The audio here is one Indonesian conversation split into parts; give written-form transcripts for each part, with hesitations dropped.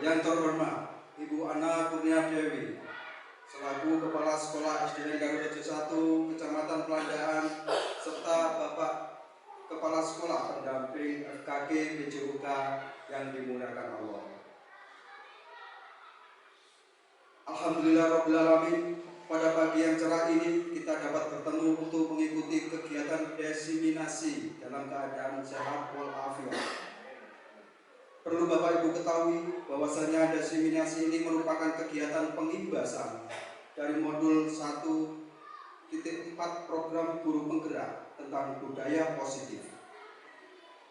Yang terhormat Ibu Ana Kurnia Dewi selaku Kepala Sekolah SDN Garuda 1 Kecamatan Pelandaan serta Bapak Kepala Sekolah Pendamping FKG PJUK yang dimuliakan Allah. Alhamdulillah Rabbil Alamin, pada pagi yang cerah ini kita dapat bertemu untuk mengikuti kegiatan desiminasi dalam keadaan sehat walafiat. Perlu Bapak Ibu ketahui bahwasanya desiminasi ini merupakan kegiatan pengimbasan dari modul 1.4 program guru penggerak tentang budaya positif.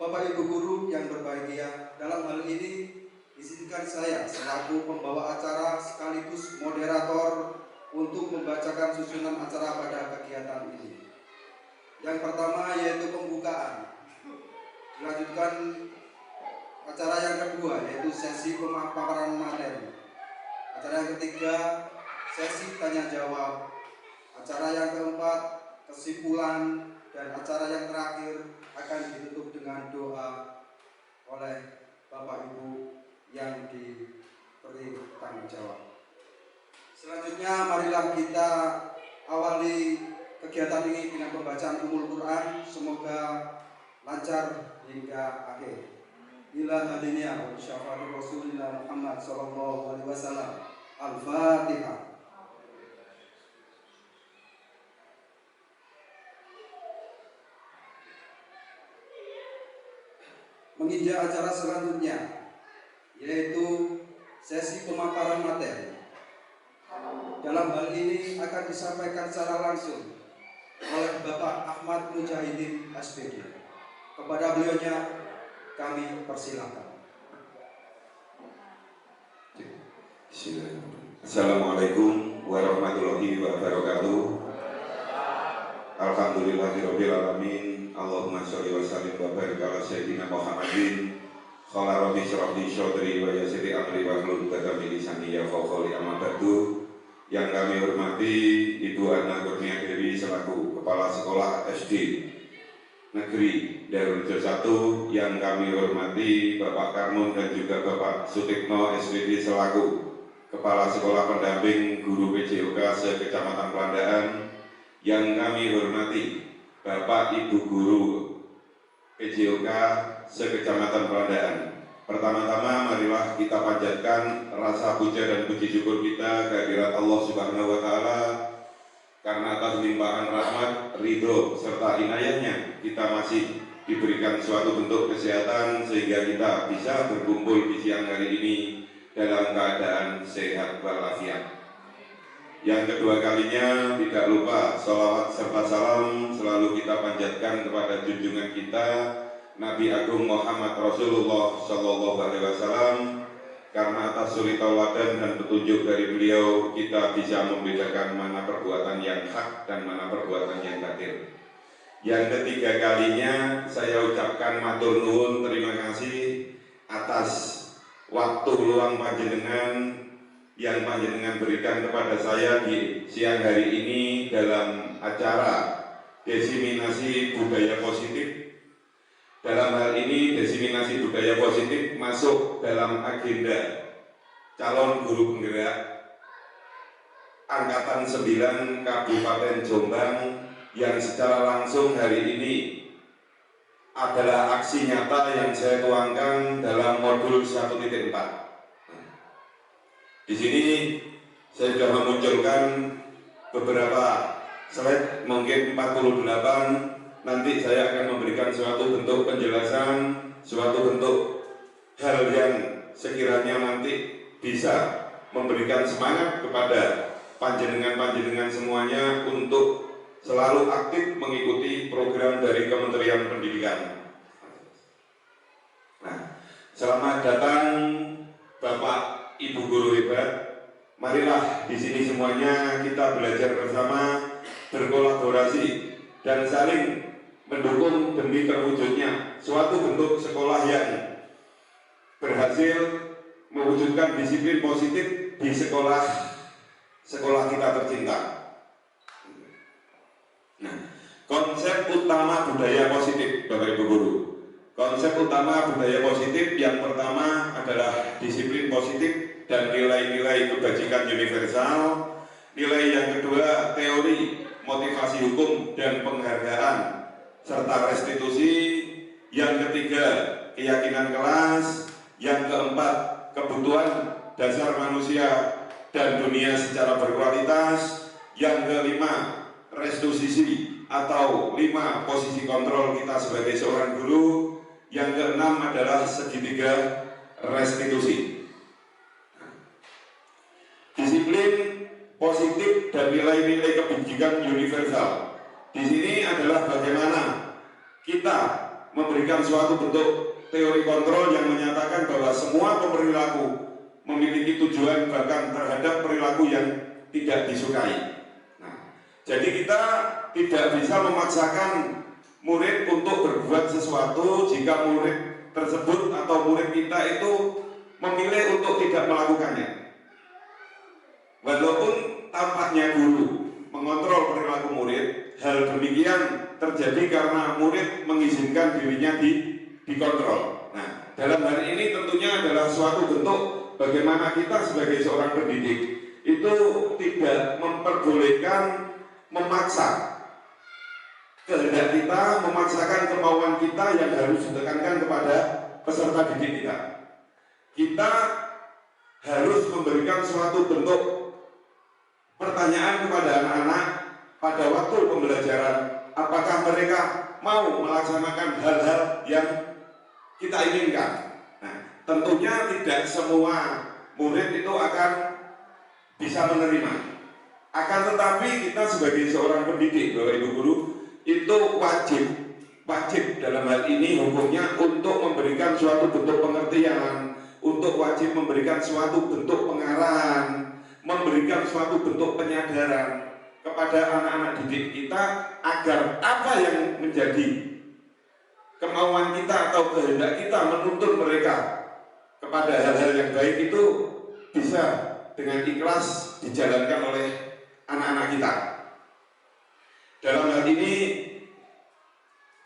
Bapak Ibu guru yang berbahagia, dalam hal ini izinkan saya selaku pembawa acara sekaligus moderator untuk membacakan susunan acara pada kegiatan ini. Yang pertama yaitu pembukaan, dilanjutkan acara yang kedua yaitu sesi pemaparan materi. Acara yang ketiga sesi tanya jawab. Acara yang keempat kesimpulan, dan acara yang terakhir akan ditutup dengan doa oleh Bapak Ibu yang diberi tanggung jawab. Selanjutnya marilah kita awali kegiatan ini dengan pembacaan Ummul Quran. Semoga lancar hingga akhir. Ila hadiniya wa syafa'ati Rasulillah Muhammad sallallahu alaihi wasallam. Al-Fatihah. Menginjak acara selanjutnya yaitu sesi pemaparan materi. Dalam hal ini akan disampaikan secara langsung oleh Bapak Ahmad Mujahidin SPG. Kepada beliaunya kami persilakan. Assalamualaikum warahmatullahi wabarakatuh. Alhamdulillahirabbil alamin. Allahumma sholli wa sallim wa barik ala sayyidina Muhammadin. Qala rabbi shrah li sadri wa yassir li amri wahlul 'uqdatam min lisani yafqahu qawli. Amma ba'du. Yang kami hormati Ibu Ana Kurnia Dewi selaku Kepala Sekolah SD Negeri Garuda 1, yang kami hormati Bapak Karmun dan juga Bapak Sutikno SPD selaku Kepala Sekolah Pendamping Guru PJUK se-Kecamatan Pelandaan, yang kami hormati Bapak Ibu Guru PJUK se-Kecamatan Pelandaan. Pertama-tama marilah kita panjatkan rasa puja dan puji syukur kita kehadirat Allah Subhanahu wa Ta'ala, karena atas limpahan rahmat, ridho, serta inayahnya kita masih diberikan suatu bentuk kesehatan sehingga kita bisa berkumpul di siang hari ini dalam keadaan sehat walafiat. Yang kedua kalinya tidak lupa sholawat serta salam selalu kita panjatkan kepada junjungan kita Nabi Agung Muhammad Rasulullah Sallallahu Alaihi Wasallam, karena atas suri tauladan dan petunjuk dari beliau kita bisa membedakan mana perbuatan yang hak dan mana perbuatan yang batil. Yang ketiga kalinya saya ucapkan matur nuwun, terima kasih atas waktu luang panjenengan yang panjenengan berikan kepada saya di siang hari ini dalam acara desiminasi budaya positif. Dalam hal ini desiminasi budaya positif masuk dalam agenda calon guru penggerak Angkatan 9 Kabupaten Jombang, yang secara langsung hari ini adalah aksi nyata yang saya tuangkan dalam modul 1.4. Di sini saya sudah memunculkan beberapa slide, mungkin 48. Nanti saya akan memberikan suatu bentuk penjelasan, suatu bentuk hal yang sekiranya nanti bisa memberikan semangat kepada panjenengan-panjenengan semuanya untuk selalu aktif mengikuti program dari Kementerian Pendidikan. Nah, selamat datang Bapak Ibu guru hebat. Marilah di sini semuanya kita belajar bersama, berkolaborasi dan saling mendukung demi terwujudnya suatu bentuk sekolah yang berhasil mewujudkan disiplin positif di sekolah kita tercinta. Nah, konsep utama budaya positif, Bapak Ibu guru, Konsep utama budaya positif yang pertama adalah disiplin positif dan nilai-nilai kebajikan universal. Nilai yang kedua, teori motivasi hukum dan penghargaan serta restitusi. Yang ketiga, keyakinan kelas. Yang keempat, kebutuhan dasar manusia dan dunia secara berkualitas. Yang kelima, restitusi atau 5 posisi kontrol kita sebagai seorang guru. Yang keenam adalah segitiga restitusi. Disiplin positif dan nilai-nilai kebajikan universal. Di sini adalah bagaimana kita memberikan suatu bentuk teori kontrol yang menyatakan bahwa semua perilaku memiliki tujuan bahkan terhadap perilaku yang tidak disukai. Nah, jadi kita tidak bisa memaksakan murid untuk berbuat sesuatu jika murid tersebut atau murid kita itu memilih untuk tidak melakukannya. Walaupun tampaknya guru mengontrol perilaku murid, hal demikian terjadi karena murid mengizinkan dirinya dikontrol. Nah, dalam hal ini tentunya adalah suatu bentuk bagaimana kita sebagai seorang pendidik itu tidak memperbolehkan memaksa kehendak kita, memaksakan kemauan kita yang harus ditekankan kepada peserta didik kita. Kita harus memberikan suatu bentuk pertanyaan kepada anak-anak pada waktu pembelajaran, apakah mereka mau melaksanakan hal-hal yang kita inginkan. Nah, tentunya tidak semua murid itu akan bisa menerima. Akan tetapi kita sebagai seorang pendidik, Bapak Ibu Guru, itu wajib dalam hal ini hukumnya untuk memberikan suatu bentuk pengertian, untuk wajib memberikan suatu bentuk pengarahan, memberikan suatu bentuk penyadaran kepada anak-anak didik kita agar apa yang menjadi kemauan kita atau kehendak kita menuntut mereka kepada hal-hal yang baik itu bisa dengan ikhlas dijalankan oleh anak-anak kita. Dalam hal ini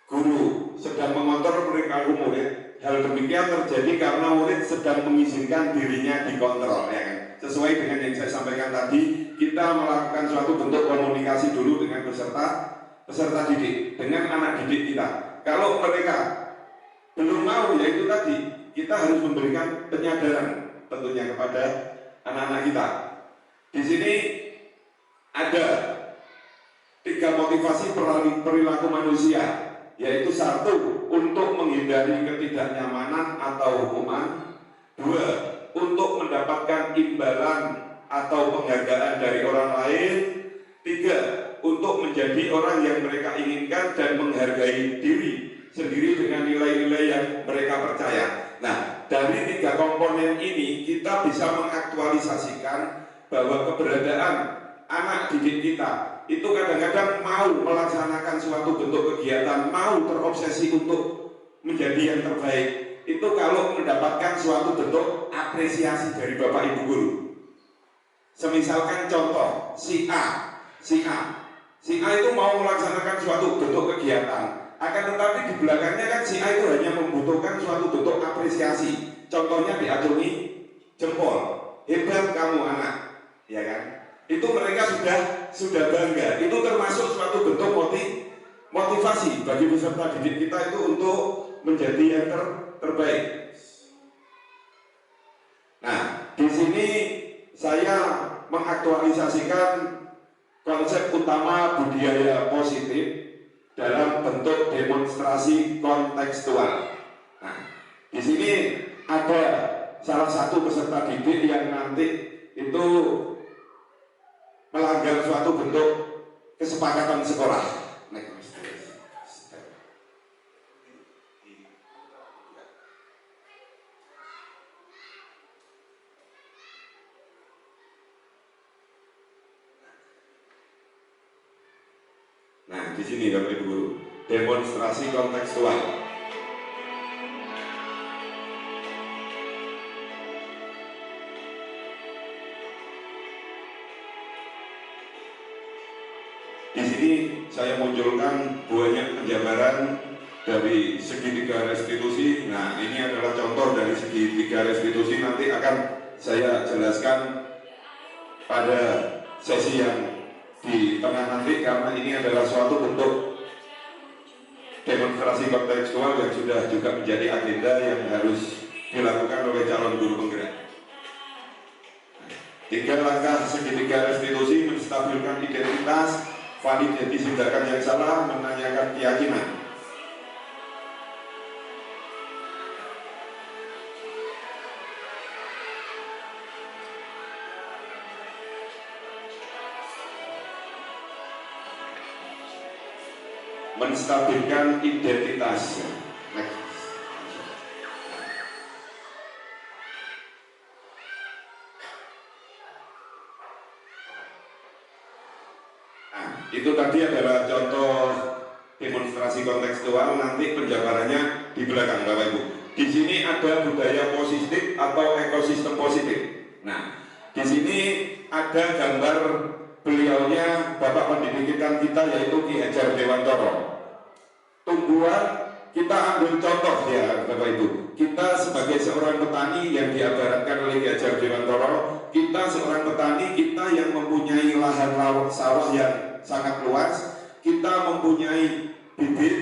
guru sedang mengontrol perilaku murid. Hal demikian terjadi karena murid sedang mengizinkan dirinya dikontrol, ya kan? Sesuai dengan yang saya sampaikan tadi, kita melakukan suatu bentuk komunikasi dulu dengan peserta didik, dengan anak didik kita. Kalau mereka belum mau, yaitu tadi kita harus memberikan penyadaran tentunya kepada anak-anak kita. Di sini ada 3 motivasi perilaku manusia, yaitu 1, untuk menghindari ketidaknyamanan atau hukuman. 2, untuk mendapatkan imbalan atau penghargaan dari orang lain. 3, untuk menjadi orang yang mereka inginkan dan menghargai diri sendiri dengan nilai-nilai yang mereka percaya. Nah, dari 3 komponen ini kita bisa mengaktualisasikan bahwa keberadaan anak didik kita itu kadang-kadang mau melaksanakan suatu bentuk kegiatan, mau terobsesi untuk menjadi yang terbaik, itu kalau mendapatkan suatu bentuk apresiasi dari Bapak Ibu Guru. Semisalkan contoh, si A itu mau melaksanakan suatu bentuk kegiatan, akan tetapi di belakangnya kan si A itu hanya membutuhkan suatu bentuk apresiasi. Contohnya diacungi jempol, hebat kamu anak, ya kan? Itu mereka sudah bangga. Itu termasuk suatu bentuk motivasi bagi peserta didik kita itu untuk menjadi yang terbaik. Nah, di sini saya mengaktualisasikan konsep utama budaya positif dalam bentuk demonstrasi kontekstual. Nah, di sini ada salah satu peserta didik yang nanti itu melanggar suatu bentuk kesepakatan sekolah. Nah, di sini Bapak Ibu Guru, demonstrasi kontekstual. Di sini saya munculkan banyak penjabaran dari segitiga restitusi. Nah, ini adalah contoh dari segitiga restitusi, nanti akan saya jelaskan pada sesi yang di tengah nanti, karena ini adalah suatu bentuk demonstrasi kontekstual yang sudah juga menjadi agenda yang harus dilakukan oleh calon guru penggerak. 3 langkah segitiga restitusi: menstabilkan identitas, validasi tindakan yang salah, menanyakan keyakinan. Menstabilkan identitas. Itu tadi adalah contoh demonstrasi kontekstual, nanti penjabarannya di belakang Bapak Ibu. Di sini ada budaya positif atau ekosistem positif. Nah, di sini ada gambar beliaunya Bapak pendidikan kita, yaitu Ki Hajar Dewantara. Tumbuhan kita ambil contoh ya Bapak Ibu. Kita sebagai seorang petani yang diabaratkan oleh Ki Hajar Dewantara, kita seorang petani, kita yang mempunyai lahan sawah yang sangat luas, kita mempunyai bibit.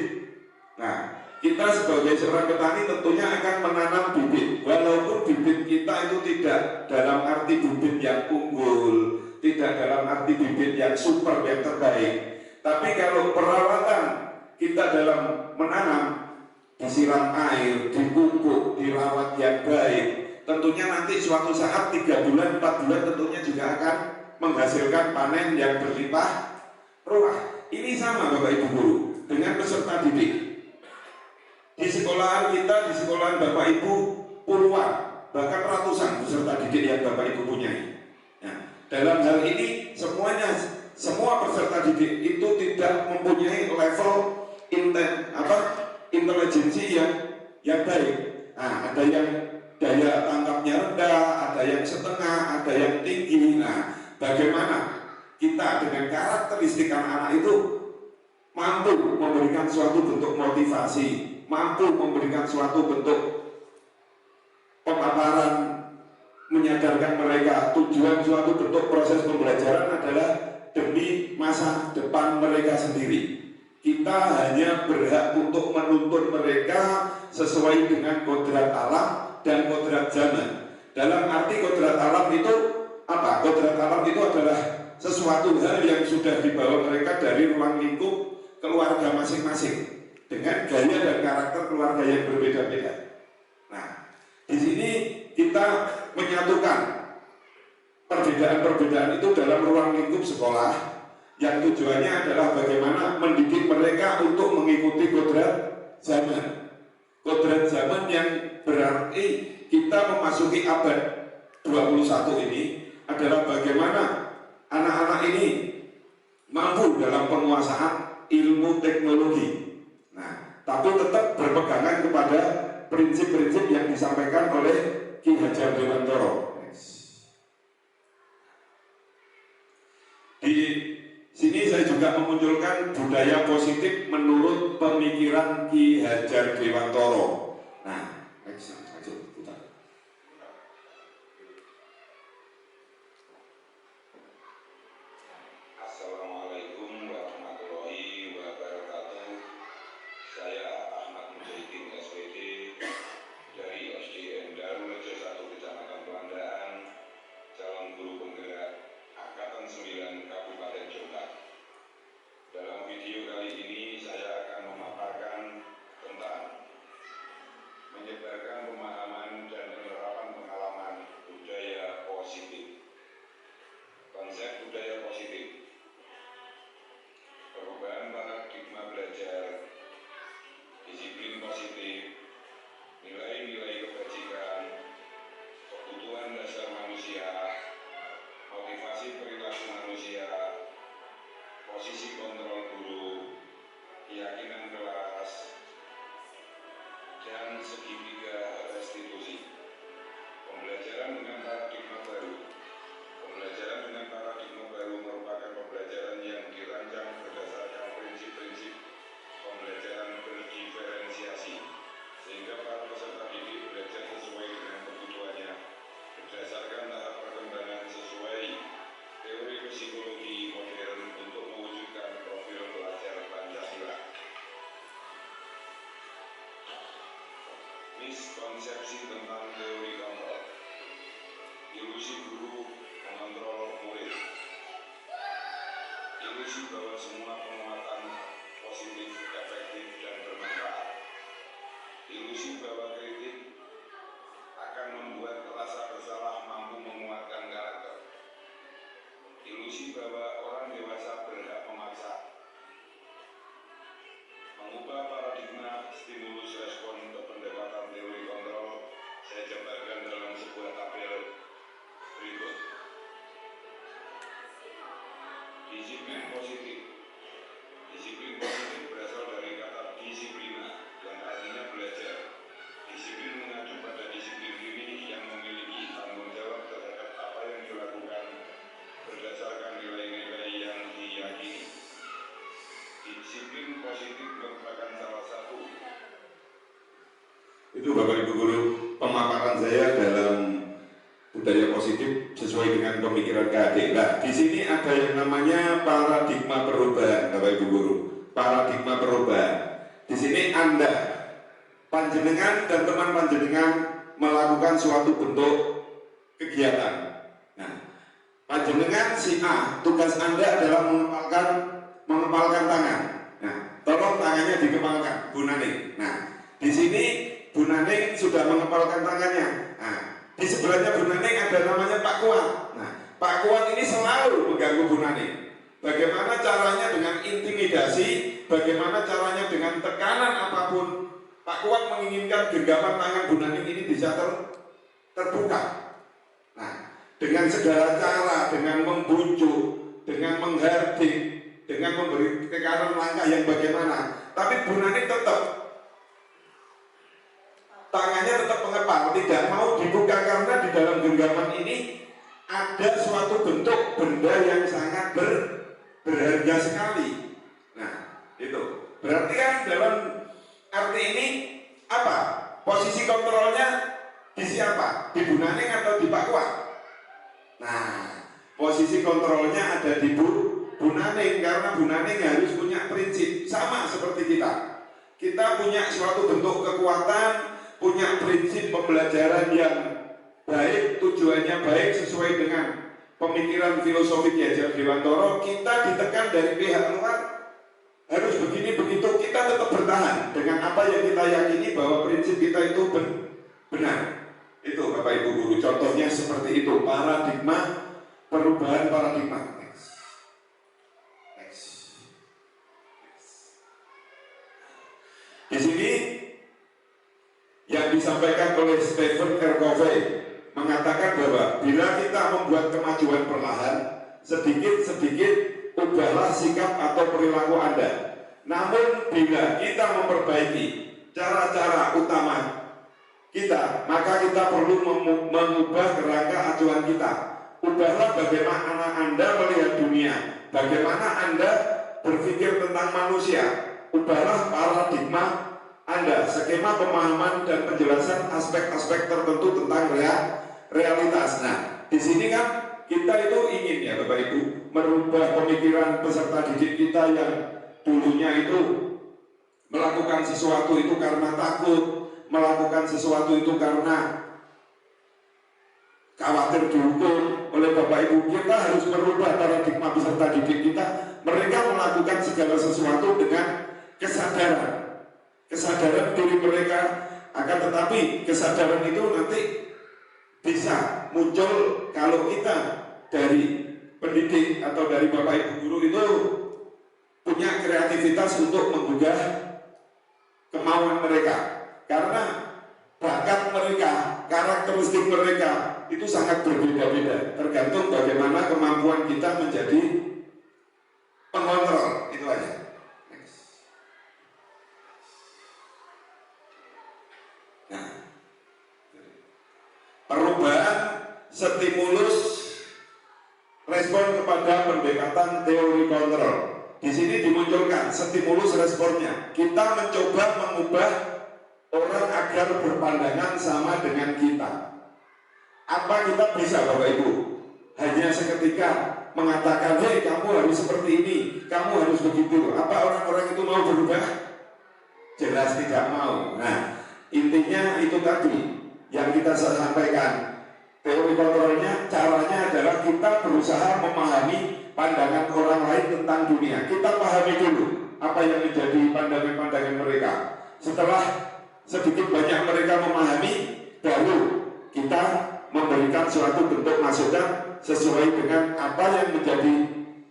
Nah, kita sebagai seorang petani tentunya akan menanam bibit, walaupun bibit kita itu tidak dalam arti bibit yang unggul, tidak dalam arti bibit yang super, yang terbaik. Tapi kalau perawatan kita dalam menanam, disiram air, dipupuk, dirawat yang baik, tentunya nanti suatu saat 3 bulan, 4 bulan tentunya juga akan menghasilkan panen yang berlimpah ruah. Ini sama Bapak Ibu guru dengan peserta didik. Di sekolahan kita, di sekolahan Bapak Ibu puluhan, bahkan ratusan peserta didik yang Bapak Ibu punyai. Nah, dalam hal ini semua peserta didik itu tidak mempunyai level intelijensi yang baik. Nah, ada yang daya tangkapnya rendah, ada yang setengah, ada yang tinggi. Nah, bagaimana kita dengan karakteristik anak-anak itu mampu memberikan suatu bentuk motivasi, mampu memberikan suatu bentuk pemaparan, menyadarkan mereka tujuan suatu bentuk proses pembelajaran adalah demi masa depan mereka sendiri. Kita hanya berhak untuk menuntun mereka sesuai dengan kodrat alam dan kodrat zaman. Dalam arti kodrat alam itu apa? Kodrat alam itu adalah sesuatu hal yang sudah dibawa mereka dari ruang lingkup keluarga masing-masing dengan gaya dan karakter keluarga yang berbeda-beda. Nah, di sini kita menyatukan perbedaan-perbedaan itu dalam ruang lingkup sekolah, yang tujuannya adalah bagaimana mendidik mereka untuk mengikuti kodrat zaman. Kodrat zaman yang berarti kita memasuki abad 21 ini adalah bagaimana anak-anak ini mampu dalam penguasaan ilmu teknologi. Nah, tapi tetap berpegangan kepada prinsip-prinsip yang disampaikan oleh Ki Hajar Dewantara. Di sini saya juga memunculkan budaya positif menurut pemikiran Ki Hajar Dewantara. Nah, putar. Assalamualaikum warahmatullahi wabarakatuh. Saya Ahmad Mujahidin SPD dari SDN Darulrejo 1 Kecamatan Pelandaan, calon guru penggerak Angkatan 9 Kabupaten Jombang. Dalam video kali ini saya akan memaparkan tentang persepsi tentang teori kontrol. Ilusi guru mengontrol murid. Ilusi bahwa semua penguatan positif, efektif, dan bermanfaat. Ilusi bahwa kritik akan membuat rasa bersalah mampu menguatkan karakter. Ilusi bahwa orang dewasa berhak memaksa. Mengubah paradigma stimulus respon untuk pendekatan teori kontrol saya jabarkan dalam sebuah tabel berikut. Disiplin positif. Disiplin positif berasal dari kata disiplina yang artinya belajar. Disiplin mengacu pada disiplin diri yang memiliki tanggung jawab terhadap apa yang dilakukan berdasarkan nilai-nilai yang diyakini. Disiplin positif merupakan salah satu. Itu Bapak Ibu Guru pemaparan saya dalam budaya positif sesuai dengan pemikiran KAD. Nah, di sini ada yang namanya paradigma perubahan, Bapak Ibu Guru. Paradigma perubahan. Di sini Anda, panjenengan dan teman panjenengan melakukan suatu bentuk kegiatan. Nah, panjenengan si A, tugas Anda adalah mengepalkan tangan. Nah, tolong tangannya dikepalkan, Bu Naning. Nah, di sini Bu Naning sudah mengepalkan tangannya. Nah, di sebelahnya Bu Naning ada namanya Pak Kuat. Nah, Pak Kuat ini selalu mengganggu Bu Naning. Bagaimana caranya dengan intimidasi, bagaimana caranya dengan tekanan apapun, Pak Kuat menginginkan genggaman tangan Bu Naning ini bisa terbuka. Nah, dengan segala cara, dengan membujuk, dengan menghardik, dengan memberi tekanan langkah yang bagaimana, tapi Bu Naning tetap tangannya tetap mengepal, tidak mau dibuka karena di dalam genggaman ini ada suatu bentuk benda yang sangat berharga sekali. Nah, itu berarti kan dalam arti ini apa? Posisi kontrolnya di siapa? Di Bu Naning atau di Pak Kuat? Nah, posisi kontrolnya ada di Bu Naning karena Bu Naning harus punya prinsip sama seperti kita. Kita punya suatu bentuk kekuatan, punya prinsip pembelajaran yang baik, tujuannya baik sesuai dengan pemikiran filosofi Ki Hajar Dewantoro. Kita ditekan dari pihak luar harus begini begitu, kita tetap bertahan dengan apa yang kita yakini bahwa prinsip kita itu benar. Itu Bapak Ibu Guru, contohnya seperti itu, paradigma perubahan paradigma. Di sini yang disampaikan oleh Stephen R. Covey mengatakan bahwa bila kita membuat kemajuan perlahan, sedikit-sedikit ubahlah sikap atau perilaku Anda. Namun bila kita memperbaiki cara-cara utama kita, maka kita perlu mengubah kerangka acuan kita. Ubahlah bagaimana Anda melihat dunia, bagaimana Anda berpikir tentang manusia. Ubahlah paradigma Anda, skema pemahaman dan penjelasan aspek-aspek tertentu tentang realitas. Nah, di sini kan kita itu ingin ya Bapak Ibu merubah pemikiran peserta didik kita yang dulunya itu melakukan sesuatu itu karena takut, melakukan sesuatu itu karena khawatir dihukum oleh Bapak Ibu. Kita harus merubah paradigma peserta didik kita. Mereka melakukan segala sesuatu dengan kesadaran diri mereka, akan tetapi kesadaran itu nanti bisa muncul kalau kita dari pendidik atau dari Bapak Ibu guru itu punya kreativitas untuk menggugah kemauan mereka, karena bakat mereka, karakteristik mereka itu sangat berbeda-beda, tergantung bagaimana kemampuan kita menjadi pengontrol. Itu aja. Perubahan stimulus respon kepada pendekatan teori kontrol. Di sini dimunculkan stimulus responnya. Kita mencoba mengubah orang agar berpandangan sama dengan kita. Apa kita bisa Bapak Ibu? Hanya seketika mengatakan, hei kamu harus seperti ini, kamu harus begitu. Apa orang-orang itu mau berubah? Jelas tidak mau. Nah, intinya itu tadi. yang kita sampaikan. Teori kontrolnya, caranya adalah kita berusaha memahami pandangan orang lain tentang dunia. Kita pahami dulu apa yang menjadi pandangan-pandangan mereka. Setelah sedikit banyak mereka memahami, baru kita memberikan suatu bentuk masukan sesuai dengan apa yang menjadi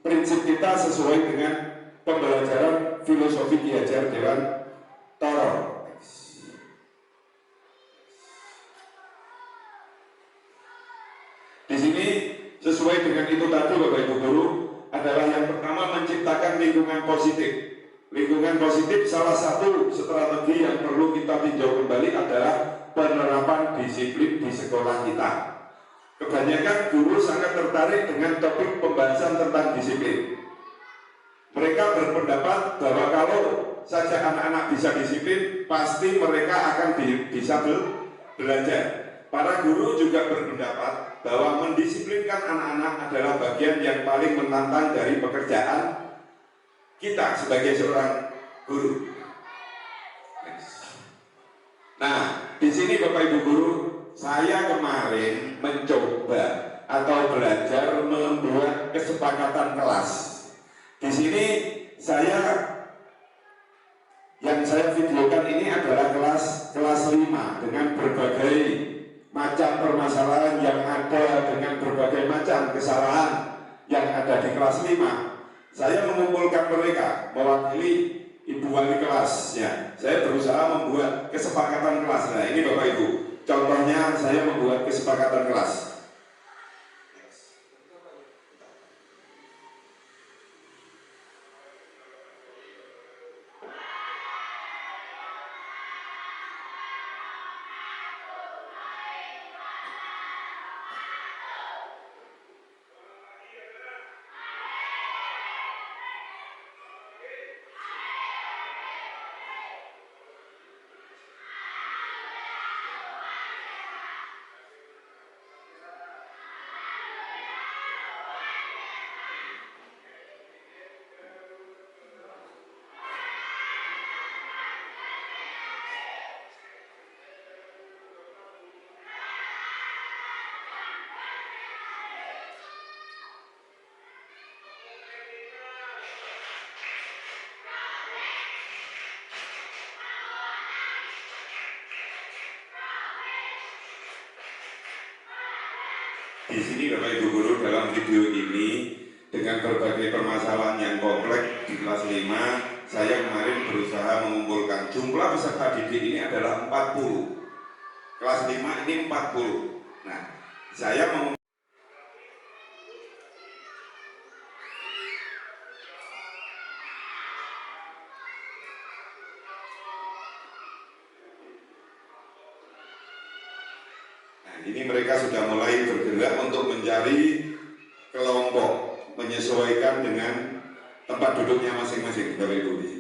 prinsip kita, sesuai dengan pembelajaran filosofi Ki Hajar Dewantara. Di sini sesuai dengan itu tadi Bapak Ibu Guru, adalah yang pertama menciptakan lingkungan positif. Lingkungan positif salah satu strategi yang perlu kita tinjau kembali adalah penerapan disiplin di sekolah kita. Kebanyakan guru sangat tertarik dengan topik pembahasan tentang disiplin. Mereka berpendapat bahwa kalau saja anak-anak bisa disiplin, pasti mereka akan bisa belajar. Para guru juga berpendapat bahwa mendisiplinkan anak-anak adalah bagian yang paling menantang dari pekerjaan kita sebagai seorang guru. Nah, di sini Bapak Ibu Guru, saya kemarin mencoba atau belajar membuat kesepakatan kelas. Di sini yang saya videokan ini adalah kelas 5 dengan berbagai macam permasalahan yang ada, dengan berbagai macam kesalahan yang ada di kelas 5. Saya mengumpulkan mereka mewakili ibu wali kelasnya. Saya berusaha membuat kesepakatan kelas. Nah, ini Bapak Ibu, contohnya saya membuat kesepakatan kelas. Di sini Bapak Ibu Guru, dalam video ini dengan berbagai permasalahan yang kompleks di kelas 5, saya kemarin berusaha mengumpulkan jumlah peserta didik ini adalah 40. Kelas 5 ini 40. Nah, saya mengumpulkan ini mereka sudah mulai bergerak untuk mencari kelompok menyesuaikan dengan tempat duduknya masing-masing, Bapak Ibu di sini.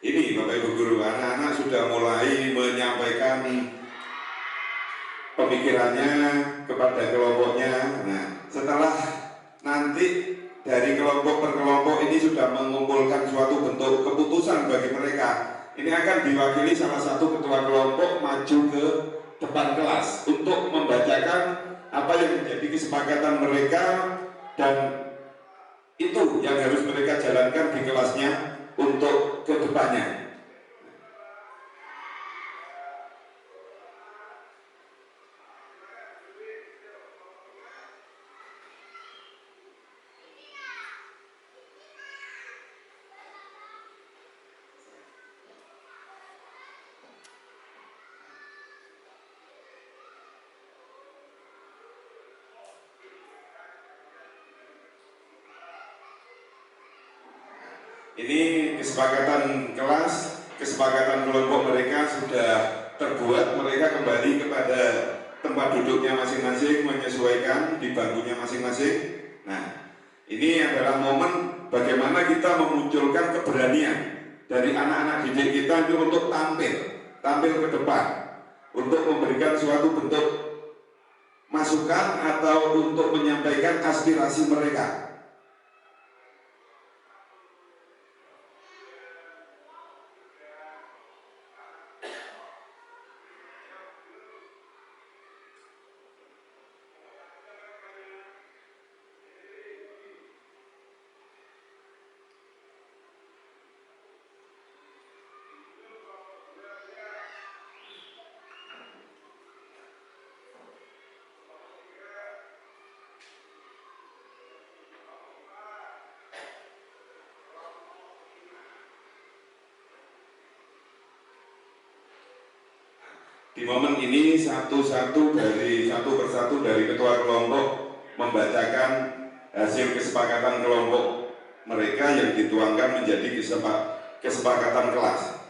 Ini Bapak Ibu Guru, anak-anak sudah mulai menyampaikan pemikirannya kepada kelompoknya. Nah, setelah nanti dari kelompok per kelompok ini sudah mengumpulkan suatu bentuk keputusan bagi mereka, ini akan diwakili salah satu ketua kelompok maju ke depan kelas untuk membacakan apa yang menjadi kesepakatan mereka, dan itu yang harus mereka jalankan di kelasnya untuk kedepannya. Ini kesepakatan kelas, kesepakatan kelompok mereka sudah terbuat, mereka kembali kepada tempat duduknya masing-masing, menyesuaikan di bangkunya masing-masing. Nah, ini adalah momen bagaimana kita memunculkan keberanian dari anak-anak didik kita untuk tampil ke depan, untuk memberikan suatu bentuk masukan atau untuk menyampaikan aspirasi mereka. Di momen ini satu persatu dari ketua kelompok membacakan hasil kesepakatan kelompok mereka yang dituangkan menjadi kesepakatan kelas.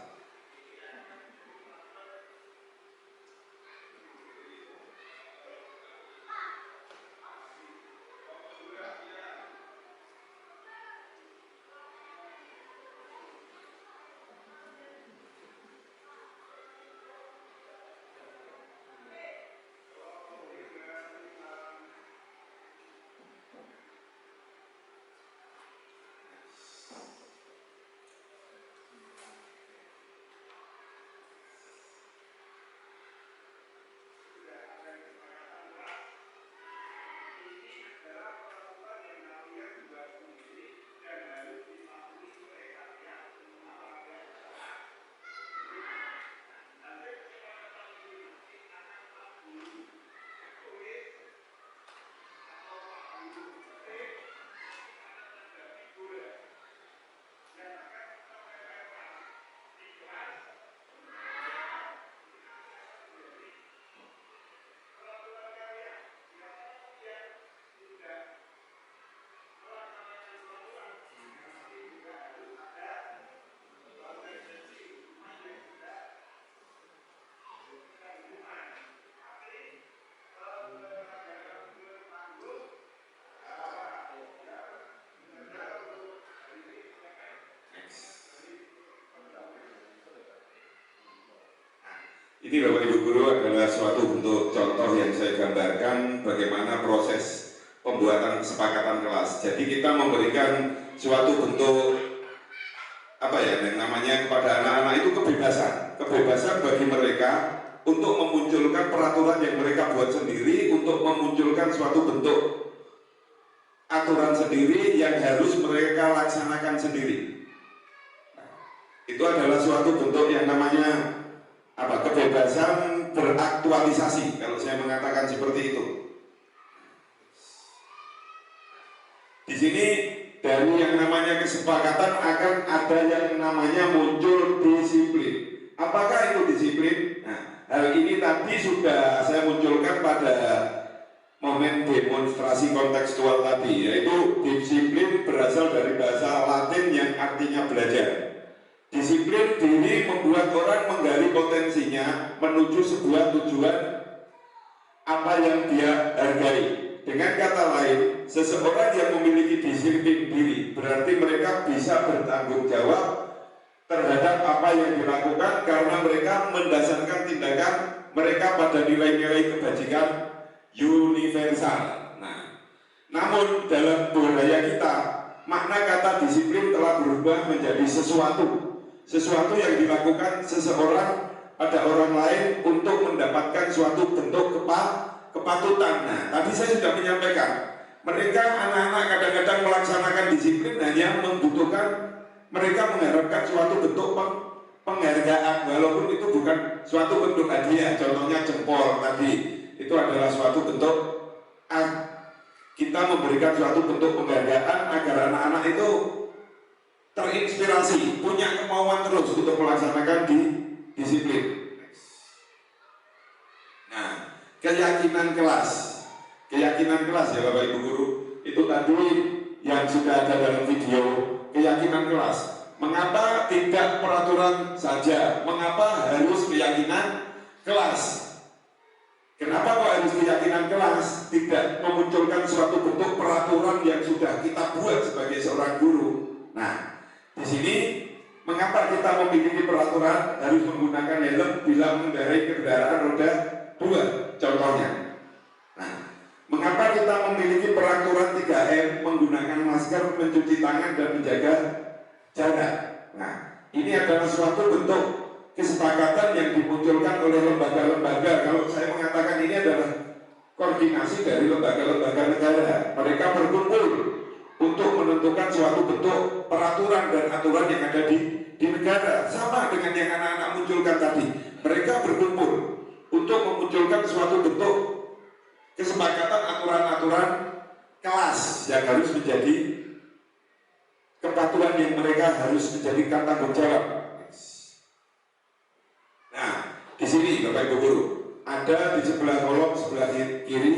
Ini Bapak Ibu Guru adalah suatu bentuk contoh yang saya gambarkan bagaimana proses pembuatan kesepakatan kelas. Jadi kita memberikan suatu bentuk yang namanya kepada anak-anak itu kebebasan bagi mereka untuk memunculkan peraturan yang mereka buat sendiri, untuk memunculkan suatu bentuk aturan sendiri yang harus mereka laksanakan sendiri. Itu adalah suatu bentuk yang namanya kebebasan beraktualisasi, kalau saya mengatakan seperti itu. Di sini dari yang namanya kesepakatan akan ada yang namanya muncul disiplin. Apakah itu disiplin? Nah, hal ini tadi sudah saya munculkan pada momen demonstrasi kontekstual tadi, yaitu disiplin berasal dari bahasa Latin yang artinya belajar. Disiplin diri membuat orang menggali potensinya menuju sebuah tujuan apa yang dia hargai. Dengan kata lain, seseorang yang memiliki disiplin diri berarti mereka bisa bertanggung jawab terhadap apa yang dilakukan karena mereka mendasarkan tindakan mereka pada nilai-nilai kebajikan universal. Nah, namun dalam budaya kita, makna kata disiplin telah berubah menjadi sesuatu yang dilakukan seseorang pada orang lain untuk mendapatkan suatu bentuk kepatutan. Nah, tadi saya sudah menyampaikan, mereka anak-anak kadang-kadang melaksanakan disiplin hanya membutuhkan, mereka mengharapkan suatu bentuk penghargaan, walaupun itu bukan suatu bentuk hadiah. Contohnya jempol tadi, itu adalah suatu bentuk kita memberikan suatu bentuk penghargaan agar anak-anak itu terinspirasi, punya kemauan terus untuk melaksanakan disiplin. Nah, keyakinan kelas ya Bapak Ibu Guru, itu tadi yang sudah ada dalam video, keyakinan kelas. Mengapa tidak peraturan saja? Mengapa harus keyakinan kelas. Kenapa kok harus keyakinan kelas? Tidak memunculkan suatu bentuk peraturan yang sudah kita buat sebagai seorang guru. Nah, di sini mengapa kita memiliki peraturan harus menggunakan helm bila mengendarai kendaraan roda 2? Contohnya. Nah, mengapa kita memiliki peraturan 3M menggunakan masker, mencuci tangan dan menjaga jarak? Nah, ini adalah suatu bentuk kesepakatan yang dimunculkan oleh lembaga-lembaga. Kalau saya mengatakan ini adalah koordinasi dari lembaga-lembaga negara. Mereka berkumpul untuk menentukan suatu bentuk peraturan dan aturan yang ada di negara. Sama dengan yang anak-anak munculkan tadi. Mereka berkumpul untuk memunculkan suatu bentuk kesepakatan aturan-aturan kelas yang harus menjadi kepatuhan yang mereka harus menjadikan tanggung jawab. Nah, di sini Bapak Ibu Guru, ada di sebelah kolom sebelah kiri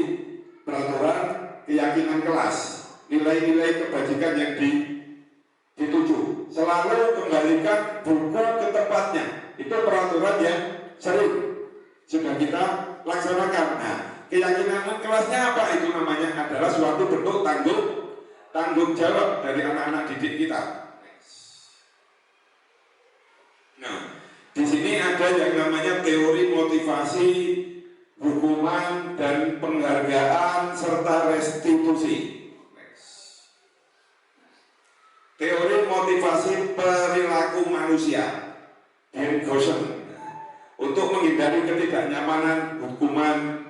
peraturan keyakinan kelas, nilai-nilai kebajikan yang dituju. Selalu kembalikan buku ke tempatnya. Itu peraturan yang sering sudah kita laksanakan. Nah, keyakinan kelasnya apa? Itu namanya adalah suatu bentuk tanggung jawab dari anak-anak didik kita. Nah, di sini ada yang namanya teori motivasi, hukuman dan penghargaan serta restitusi. Teori motivasi perilaku manusia, Gaussian, untuk menghindari ketidaknyamanan, hukuman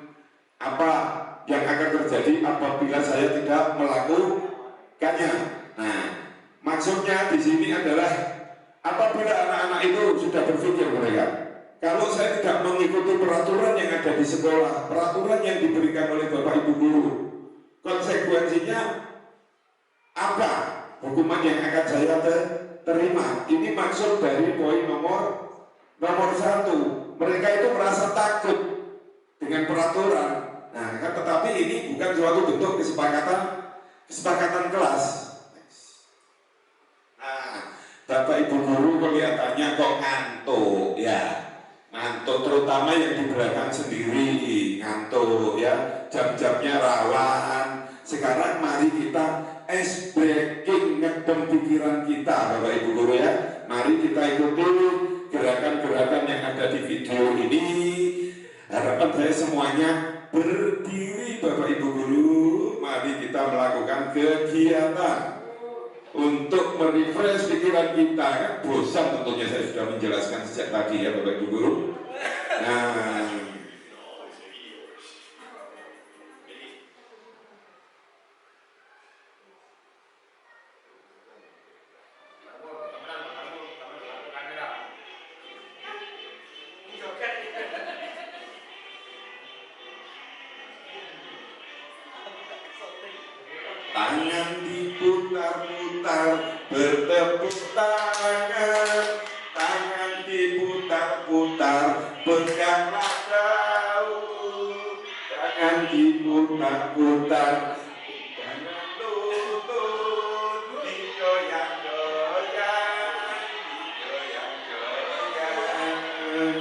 apa yang akan terjadi apabila saya tidak melakukannya. Nah, maksudnya di sini adalah apabila anak-anak itu sudah berpikir mereka, kalau saya tidak mengikuti peraturan yang ada di sekolah, peraturan yang diberikan oleh Bapak Ibu Guru, konsekuensinya apa? Hukuman yang akan saya terima. Ini maksud dari poin nomor 1. Mereka itu merasa takut dengan peraturan. Nah, tetapi ini bukan suatu bentuk kesepakatan kelas. Nah, Bapak Ibu Guru kelihatannya kok ngantuk ya, ngantuk terutama yang di belakang sendiri ngantuk ya, jam-jamnya rawan. Sekarang mari kita ice breaking, ngedem pikiran kita Bapak Ibu Guru ya. Mari kita ikuti gerakan-gerakan yang ada di video ini. Harapan saya semuanya berdiri Bapak Ibu Guru. Mari kita melakukan kegiatan untuk merefresh pikiran kita. Kan bosan tentunya, saya sudah menjelaskan sejak tadi ya Bapak Ibu Guru. Nah, tangan diputar-putar, bertepuk tangan, tangan diputar-putar, peganglah daun, tangan diputar-putar, jangan lutut, digoyang-goyang, digoyang-goyang,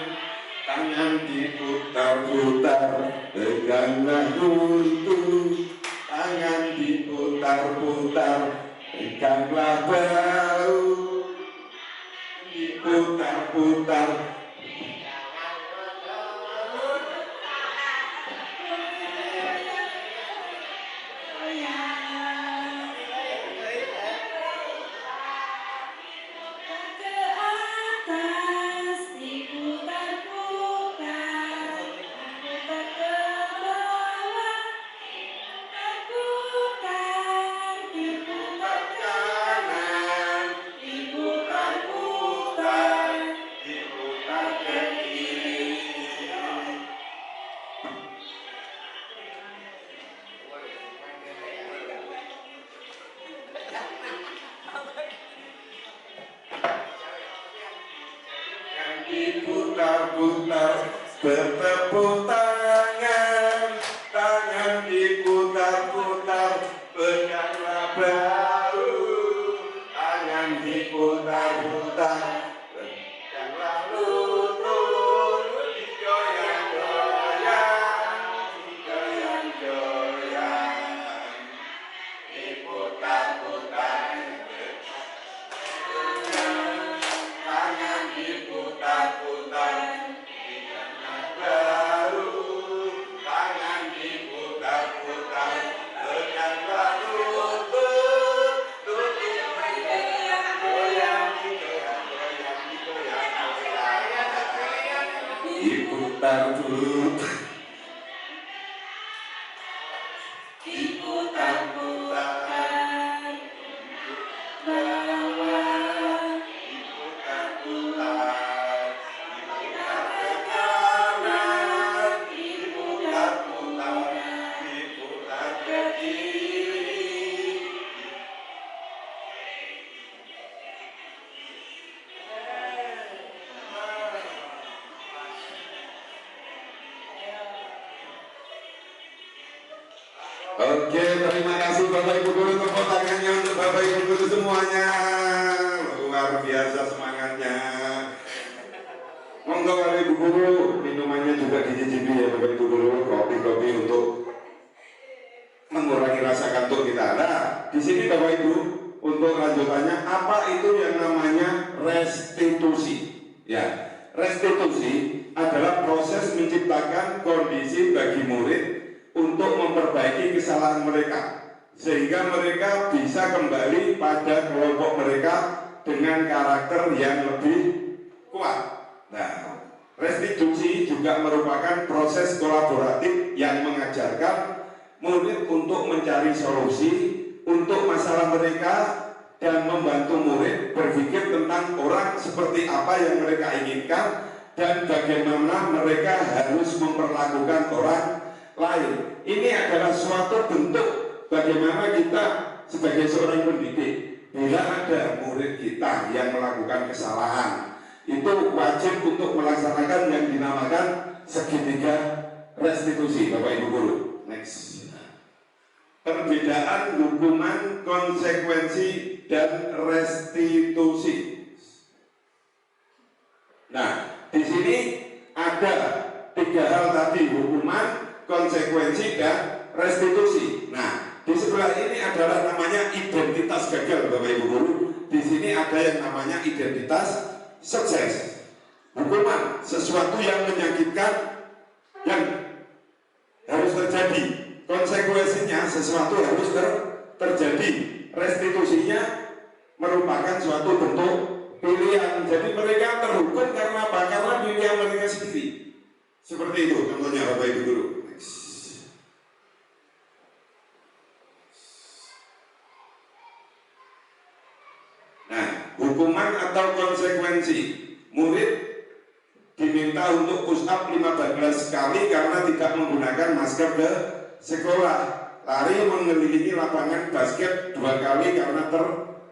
tangan diputar-putar, peganglah lutut, tangan diputar-putar, peganglah bau, diputar-putar. Diputar-putar, bertepuk tangan, tangan diputar-putar, peganglah bau, tangan diputar-putar, peganglah lutut, digoyang. Oke, terima kasih Bapak Ibu Guru, tepuk tangannya untuk Bapak Ibu Guru semuanya. Luar biasa semangatnya. Monggo Bapak Ibu Guru, minumannya juga dicicipi ya Bapak Ibu Guru, kopi-kopi untuk mengurangi rasa kantuk kita. Nah, di sini Bapak Ibu, untuk lanjutannya apa itu yang namanya restitusi? Ya, restitusi adalah proses menciptakan kondisi bagi murid untuk memperbaiki kesalahan mereka sehingga mereka bisa kembali pada kelompok mereka dengan karakter yang lebih kuat. Nah, restitusi juga merupakan proses kolaboratif yang mengajarkan murid untuk mencari solusi untuk masalah mereka dan membantu murid berpikir tentang orang seperti apa yang mereka inginkan dan bagaimana mereka harus memperlakukan orang lain. Ini adalah suatu bentuk bagaimana kita sebagai seorang pendidik, bila ada murid kita yang melakukan kesalahan, itu wajib untuk melaksanakan yang dinamakan segitiga restitusi. Bapak Ibu Guru, next. Perbedaan hukuman, konsekuensi, dan restitusi. Nah, di sini ada tiga hal tadi, hukuman, konsekuensi, dan restitusi. Nah, di sebelah ini adalah namanya identitas gagal, Bapak Ibu Guru. Di sini ada yang namanya identitas sukses. Hukuman, sesuatu yang menyakitkan yang harus terjadi. Konsekuensinya, sesuatu harus terjadi. Restitusinya merupakan suatu bentuk pilihan. Jadi mereka terhukum karena apa? Karena pilihan mereka sendiri. Seperti itu contohnya Bapak Ibu Guru. Nah, hukuman atau konsekuensi. Murid diminta untuk push up 15 kali karena tidak menggunakan masker ke sekolah. Lari mengelilingi lapangan basket 2 kali karena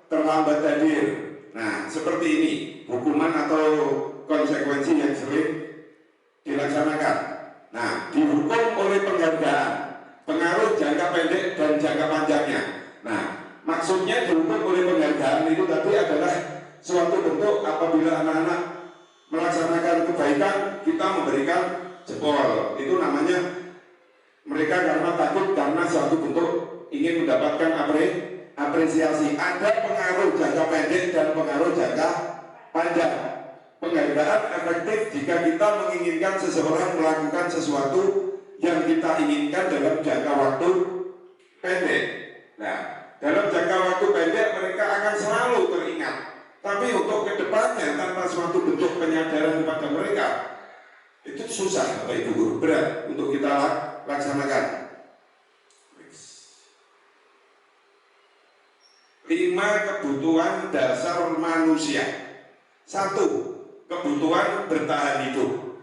terlambat hadir. Nah, seperti ini hukuman atau konsekuensi yang sering dilaksanakan. Nah, dihukum oleh penghargaan, pengaruh jangka pendek dan jangka panjangnya. Nah, maksudnya dihukum oleh penghargaan itu tadi adalah suatu bentuk apabila anak-anak melaksanakan kebaikan, kita memberikan jempol. Itu namanya mereka karena takut, karena suatu bentuk ingin mendapatkan apresiasi. Ada pengaruh jangka pendek dan pengaruh jangka panjang. Penghargaan efektif jika kita menginginkan seseorang melakukan sesuatu yang kita inginkan dalam jangka waktu pendek. Nah, dalam jangka waktu pendek mereka akan selalu teringat. Tapi untuk kedepannya tanpa suatu bentuk penyadaran kepada mereka, itu susah Bapak Ibu Guru, berat untuk kita laksanakan. 5 kebutuhan dasar manusia. 1. Kebutuhan bertahan hidup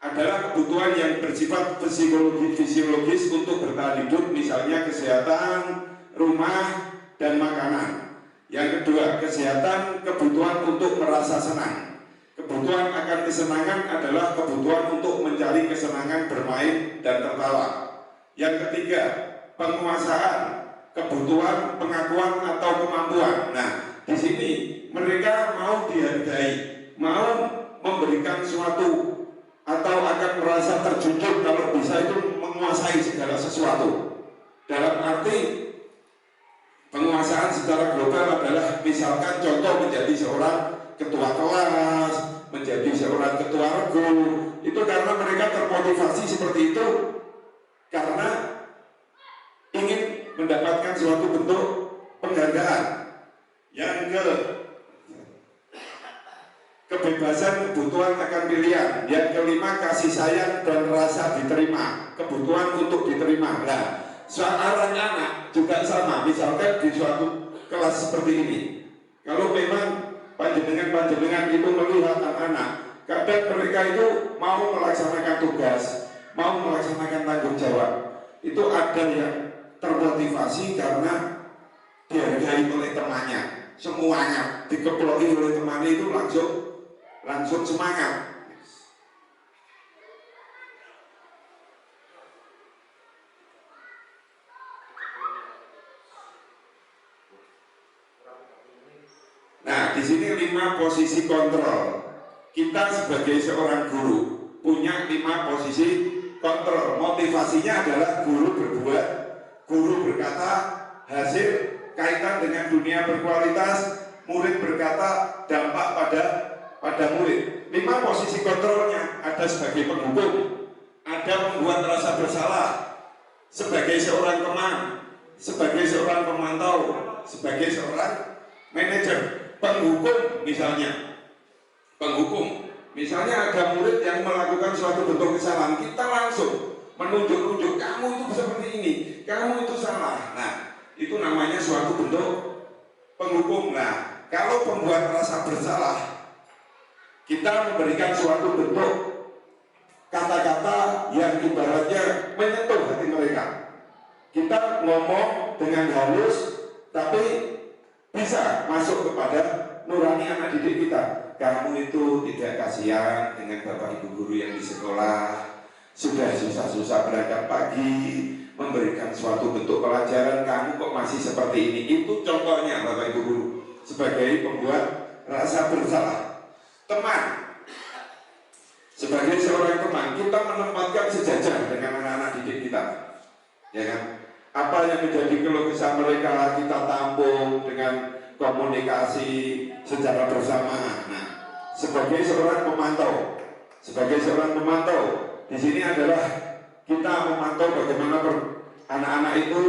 adalah kebutuhan yang bersifat fisiologis untuk bertahan hidup, misalnya kesehatan, rumah, dan makanan. Yang kedua, kesehatan, kebutuhan untuk merasa senang. Kebutuhan akan kesenangan adalah kebutuhan untuk mencari kesenangan bermain dan tertawa. Yang ketiga, penguasaan, kebutuhan pengakuan atau kemampuan. Nah, di sini mereka mau dihargai, mau memberikan suatu atau akan merasa terjunjung kalau bisa itu menguasai segala sesuatu. Dalam arti penguasaan secara global adalah misalkan contoh menjadi seorang ketua kelas, menjadi seorang ketua regu. Itu karena mereka termotivasi seperti itu karena ingin mendapatkan suatu bentuk penghargaan. Yang kebebasan kebebasan, kebutuhan akan pilihan. Yang kelima, kasih sayang dan rasa diterima, kebutuhan untuk diterima. Nah, seorang anak juga sama. Misalkan di suatu kelas seperti ini, kalau memang panjenengan itu melihat anak-anak, kadang mereka itu mau melaksanakan tugas, mau melaksanakan tanggung jawab, itu ada yang termotivasi karena dihargai oleh temannya. Semuanya dikeploki oleh temannya itu langsung semangat. Nah, di sini 5 posisi kontrol. Kita sebagai seorang guru punya 5 posisi kontrol. Motivasinya adalah guru berbuat, guru berkata, hasil kaitan dengan dunia berkualitas, murid berkata, dampak pada murid. 5 posisi kontrolnya ada sebagai penghukum, ada membuat rasa bersalah, sebagai seorang teman, sebagai seorang pemantau, sebagai seorang manajer. Penghukum misalnya ada murid yang melakukan suatu bentuk kesalahan, kita langsung menunjuk-nunjuk, kamu itu seperti ini, kamu itu salah. Nah, itu namanya suatu bentuk penghukum. Nah, kalau pembuat rasa bersalah, kita memberikan suatu bentuk kata-kata yang ibaratnya menyentuh hati mereka. Kita ngomong dengan halus, tapi bisa masuk kepada nurani anak didik kita. Kamu itu tidak kasihan dengan bapak ibu guru yang di sekolah, sudah susah-susah berangkat pagi, memberikan suatu bentuk pelajaran, kamu kok masih seperti ini. Itu contohnya bapak ibu guru sebagai pembuat rasa bersalah. Teman, sebagai seorang teman, kita menempatkan sejajar dengan anak-anak didik kita, ya kan? Apa yang menjadi keluh kesah mereka kita tampung dengan komunikasi secara bersama. Nah, sebagai seorang pemantau, di sini adalah kita memantau bagaimana anak-anak itu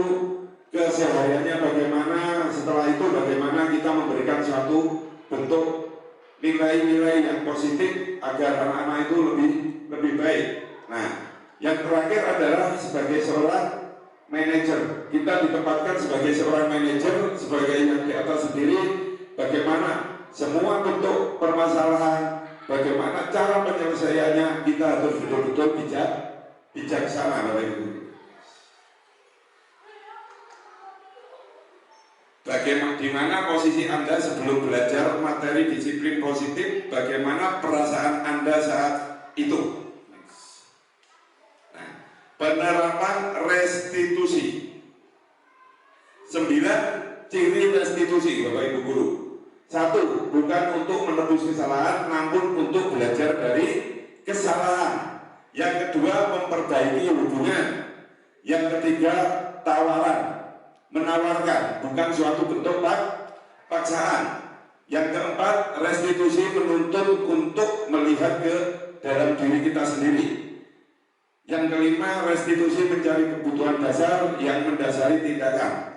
kesehariannya bagaimana, setelah itu bagaimana kita memberikan suatu bentuk nilai-nilai yang positif agar anak-anak itu lebih baik. Nah, yang terakhir adalah sebagai seorang manajer, kita ditempatkan sebagai seorang manajer, sebagai yang di atas sendiri, bagaimana semua bentuk permasalahan, bagaimana cara penyelesaiannya, kita harus betul-betul bijaksana, Bapak Ibu. Bagaimana, di mana posisi Anda sebelum belajar materi disiplin positif, bagaimana perasaan Anda saat itu? Penerapan restitusi. 9 ciri restitusi, Bapak Ibu guru. 1, bukan untuk menebus kesalahan, namun untuk belajar dari kesalahan. Yang kedua, memperbaiki hubungan. Yang ketiga, tawaran, menawarkan, bukan suatu bentuk paksaan. Yang keempat, restitusi menuntut untuk melihat ke dalam diri kita sendiri. Yang kelima, restitusi mencari kebutuhan dasar yang mendasari tindakan.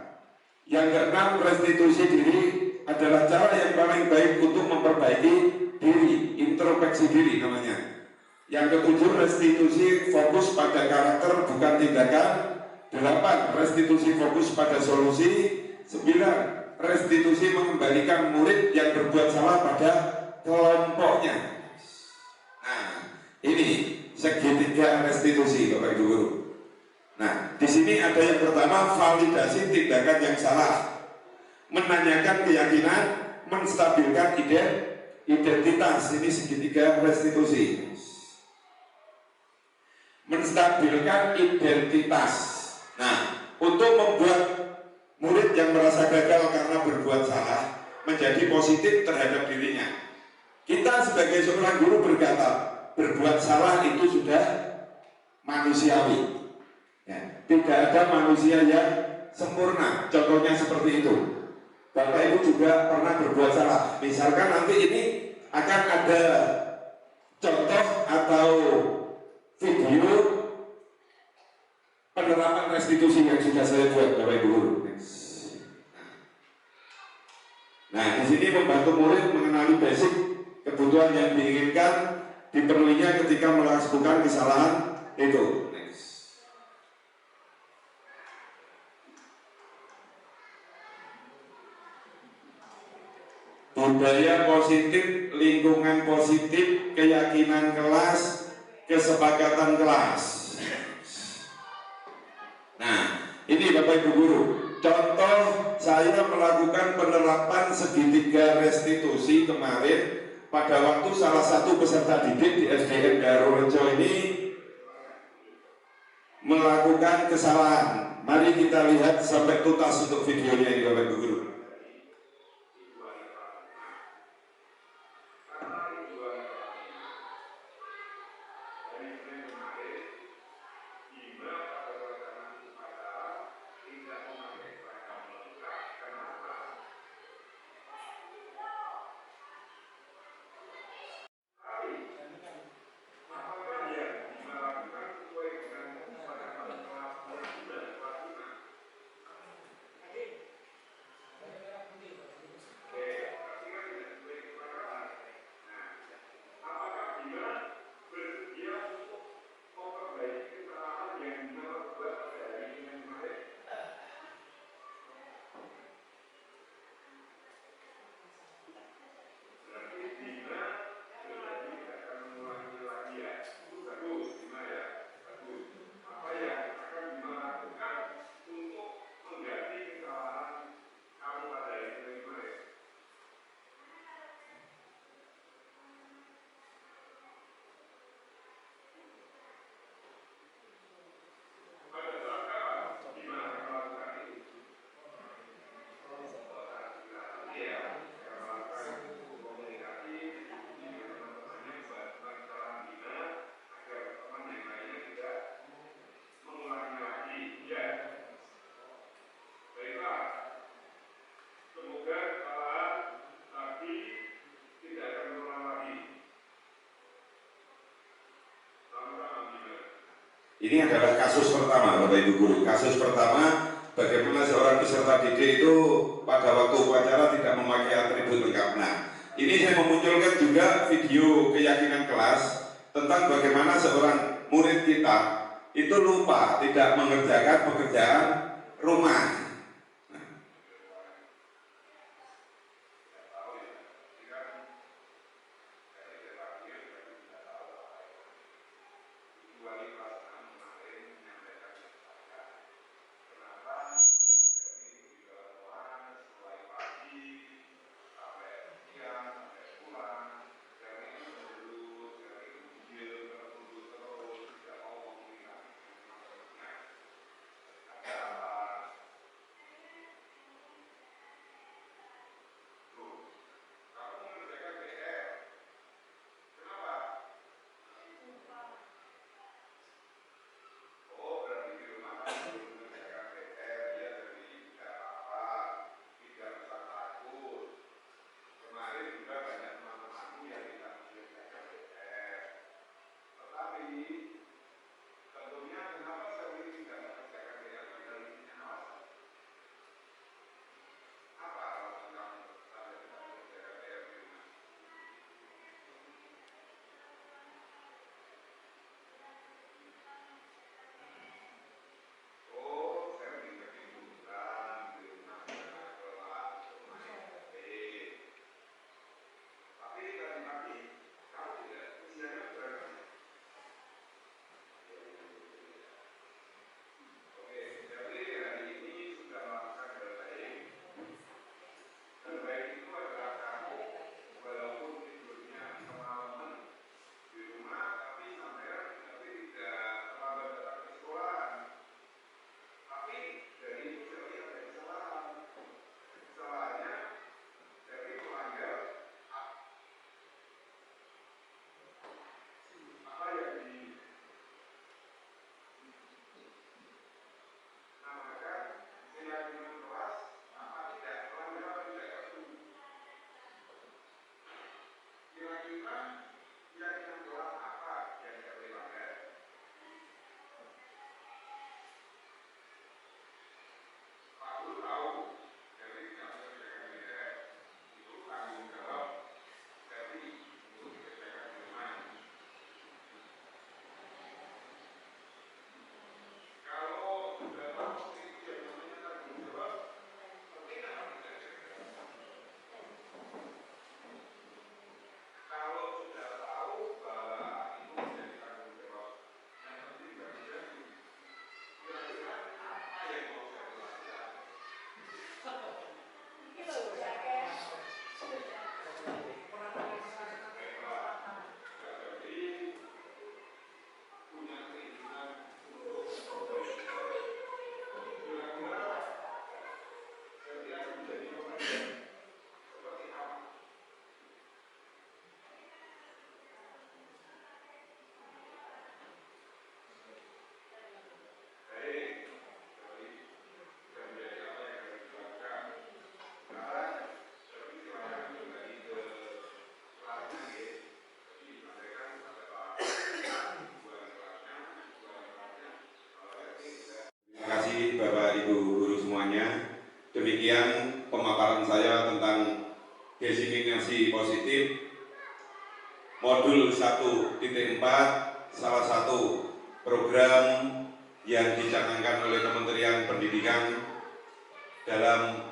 Yang keenam, restitusi diri adalah cara yang paling baik untuk memperbaiki diri, introspeksi diri namanya. Yang ketujuh, restitusi fokus pada karakter bukan tindakan. 8, restitusi fokus pada solusi. 9, restitusi mengembalikan murid yang berbuat salah pada kelompoknya. Nah, ini segitiga restitusi, Bapak Ibu guru. Nah, di sini ada yang pertama, validasi tindakan yang salah, menanyakan keyakinan, menstabilkan identitas. Ini segitiga restitusi. Menstabilkan identitas. Nah, untuk membuat murid yang merasa gagal karena berbuat salah menjadi positif terhadap dirinya. Kita sebagai seorang guru berkata, berbuat salah itu sudah manusiawi, ya, tidak ada manusia yang sempurna. Contohnya seperti itu. Bapak Ibu juga pernah berbuat salah. Misalkan nanti ini akan ada contoh atau video penerapan restitusi yang sudah saya buat, Bapak Ibu guru. Nah, di sini membantu murid mengenali basic kebutuhan kebutuhan yang diinginkan dipenuhinya ketika melakukan kesalahan itu. Next. Budaya positif, lingkungan positif, keyakinan kelas, kesepakatan kelas. Nah, ini Bapak Ibu Guru, contoh saya melakukan penerapan segitiga restitusi kemarin pada waktu salah satu peserta didik di SDN Darorejo ini melakukan kesalahan. Mari kita lihat sampai tuntas untuk videonya ini Bapak Ibu Guru. Ini adalah kasus pertama Bapak Ibu Guru. Kasus pertama bagaimana seorang peserta didik itu pada waktu upacara tidak memakai atribut lengkap. Nah, ini saya memunculkan juga video keyakinan kelas tentang bagaimana seorang murid kita itu lupa tidak mengerjakan pekerjaan rumah. pemaparan saya tentang diseminasi positif modul 1.4, salah satu program yang dicanangkan oleh Kementerian Pendidikan dalam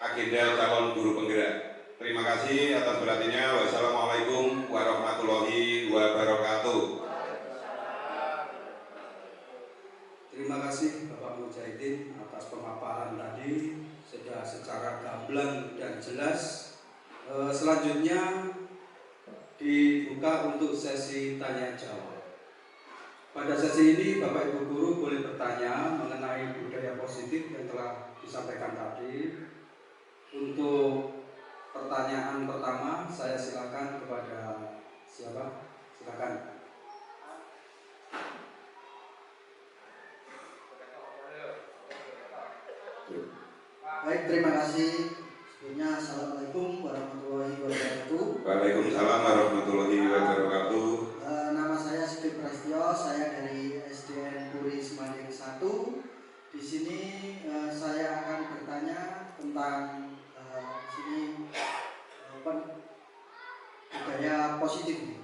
agenda calon guru penggerak. Terima kasih atas perhatiannya. Wassalamualaikum warahmatullahi wabarakatuh. Terima kasih Bapak Mujahidin atas pemaparan tadi, sudah secara gamblang dan jelas. Selanjutnya dibuka untuk sesi tanya jawab. Pada sesi ini Bapak Ibu Guru boleh bertanya mengenai budaya positif yang telah disampaikan tadi. Untuk pertanyaan pertama saya silakan kepada siapa? Silakan. Baik, terima kasih. Sebelumnya Assalamualaikum warahmatullahi wabarakatuh. Waalaikumsalam warahmatullahi wabarakatuh. Nama saya Sigit Prasetyo, saya dari SDN Puri Semanding 1. Di sini saya akan bertanya tentang budaya positif.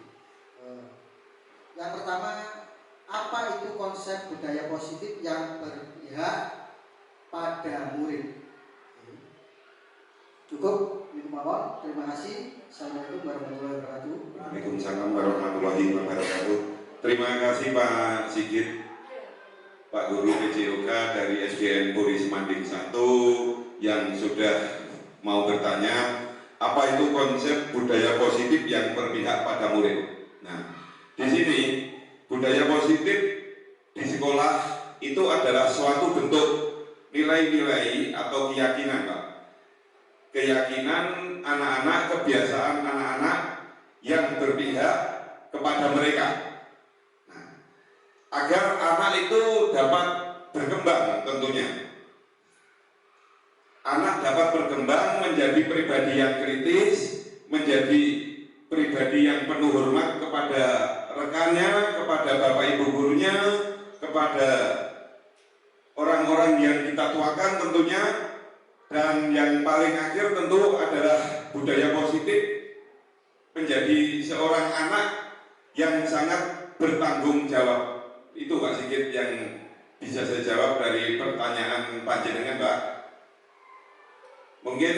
Yang pertama, apa itu konsep budaya positif yang berpihak pada murid? Cukup, mohon. Terima kasih. Assalamualaikum warahmatullahi wabarakatuh. Waalaikumsalam warahmatullahi wabarakatuh. Terima kasih Pak Sigit, Pak Guru PJOK dari SDN Puri Semanding 1 yang sudah mau bertanya apa itu konsep budaya positif yang berpihak pada murid. Nah, di sini budaya positif di sekolah itu adalah suatu bentuk nilai-nilai atau keyakinan, Pak. Keyakinan anak-anak, kebiasaan anak-anak yang berpihak kepada mereka. Nah, agar anak itu dapat berkembang tentunya. Anak dapat berkembang menjadi pribadi yang kritis, menjadi pribadi yang penuh hormat kepada rekannya, kepada bapak ibu gurunya, kepada orang-orang yang kita tuakan tentunya. Dan yang paling akhir tentu adalah budaya positif menjadi seorang anak yang sangat bertanggung jawab. Itu Pak Sigit yang bisa saya jawab dari pertanyaan Pak Jenengan, Pak. Mungkin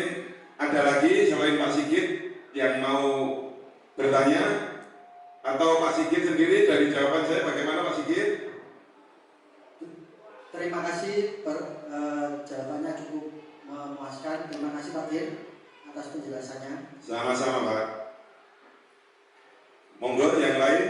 ada lagi selain Pak Sigit yang mau bertanya, atau Pak Sigit sendiri dari jawaban saya bagaimana Pak Sigit? Terima kasih, jawabannya cukup memuaskan. Terima kasih Pak Dir atas penjelasannya. Sama-sama Pak. Monggo yang lain.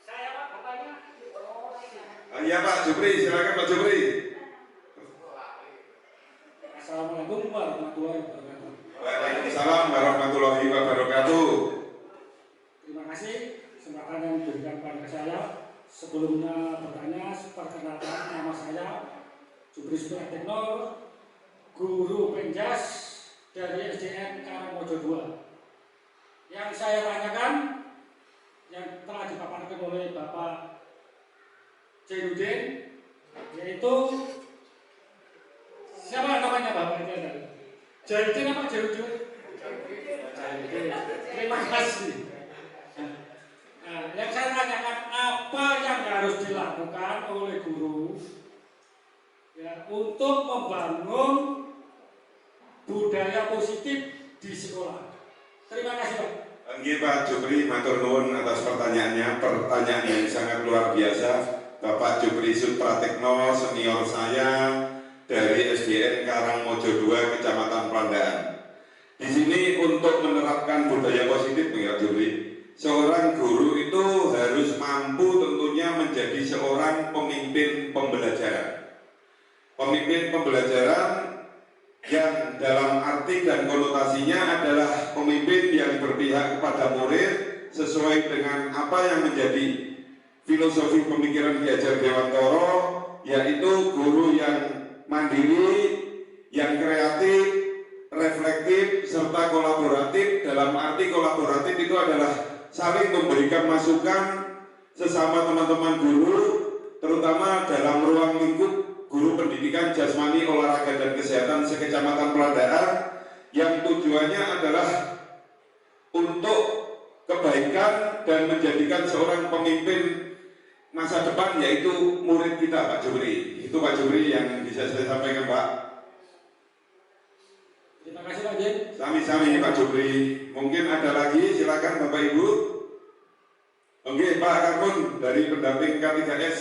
Saya Pak bertanya. Iya Pak Jupri, silakan Pak Jupri. Assalamualaikum warahmatullahi wabarakatuh. Waalaikumsalam warahmatullahi wabarakatuh. Terima kasih kesempatan yang diberikan kepada saya. Sebelumnya bertanya, perkenalkan nama saya Jupri Supriyatekno, guru Penjas dari SDN Karangmojo 2. Yang saya tanyakan, yang telah dipaparkan oleh Bapak Jainuddin, yaitu siapa namanya Bapaknya tadi? Jainuddin apa Jainuddin? Jainuddin. Terima kasih. Nah, yang saya tanyakan, apa yang harus dilakukan oleh guru ya, untuk membangun budaya positif di sekolah? Terima kasih Pak. Nggih Pak Jupri, matur nuwun atas pertanyaannya. Pertanyaan yang sangat luar biasa. Bapak Jupri Supratekno, senior saya dari SDN Karangmojo 2, Kecamatan Pandaan. Di sini untuk menerapkan budaya positif, Pak Jupri, seorang guru itu harus mampu tentunya menjadi seorang pemimpin pembelajaran. Pemimpin pembelajaran yang dalam arti dan konotasinya adalah pemimpin yang berpihak kepada murid sesuai dengan apa yang menjadi filosofi pemikiran Ki Hajar Dewantara, yaitu guru yang mandiri, yang kreatif, reflektif, memberikan masukan sesama teman-teman guru, terutama dalam ruang lingkup guru pendidikan jasmani, olahraga dan kesehatan sekecamatan Peladaan, yang tujuannya adalah untuk kebaikan dan menjadikan seorang pemimpin masa depan, yaitu murid kita, Pak Jumri. Itu Pak Jumri yang bisa saya sampaikan, Pak. Terima kasih Pak Jen. Sami-sami Pak Jumri. Mungkin ada lagi, silakan Bapak Ibu. Oke, Pak Karmun dari pendamping K3S.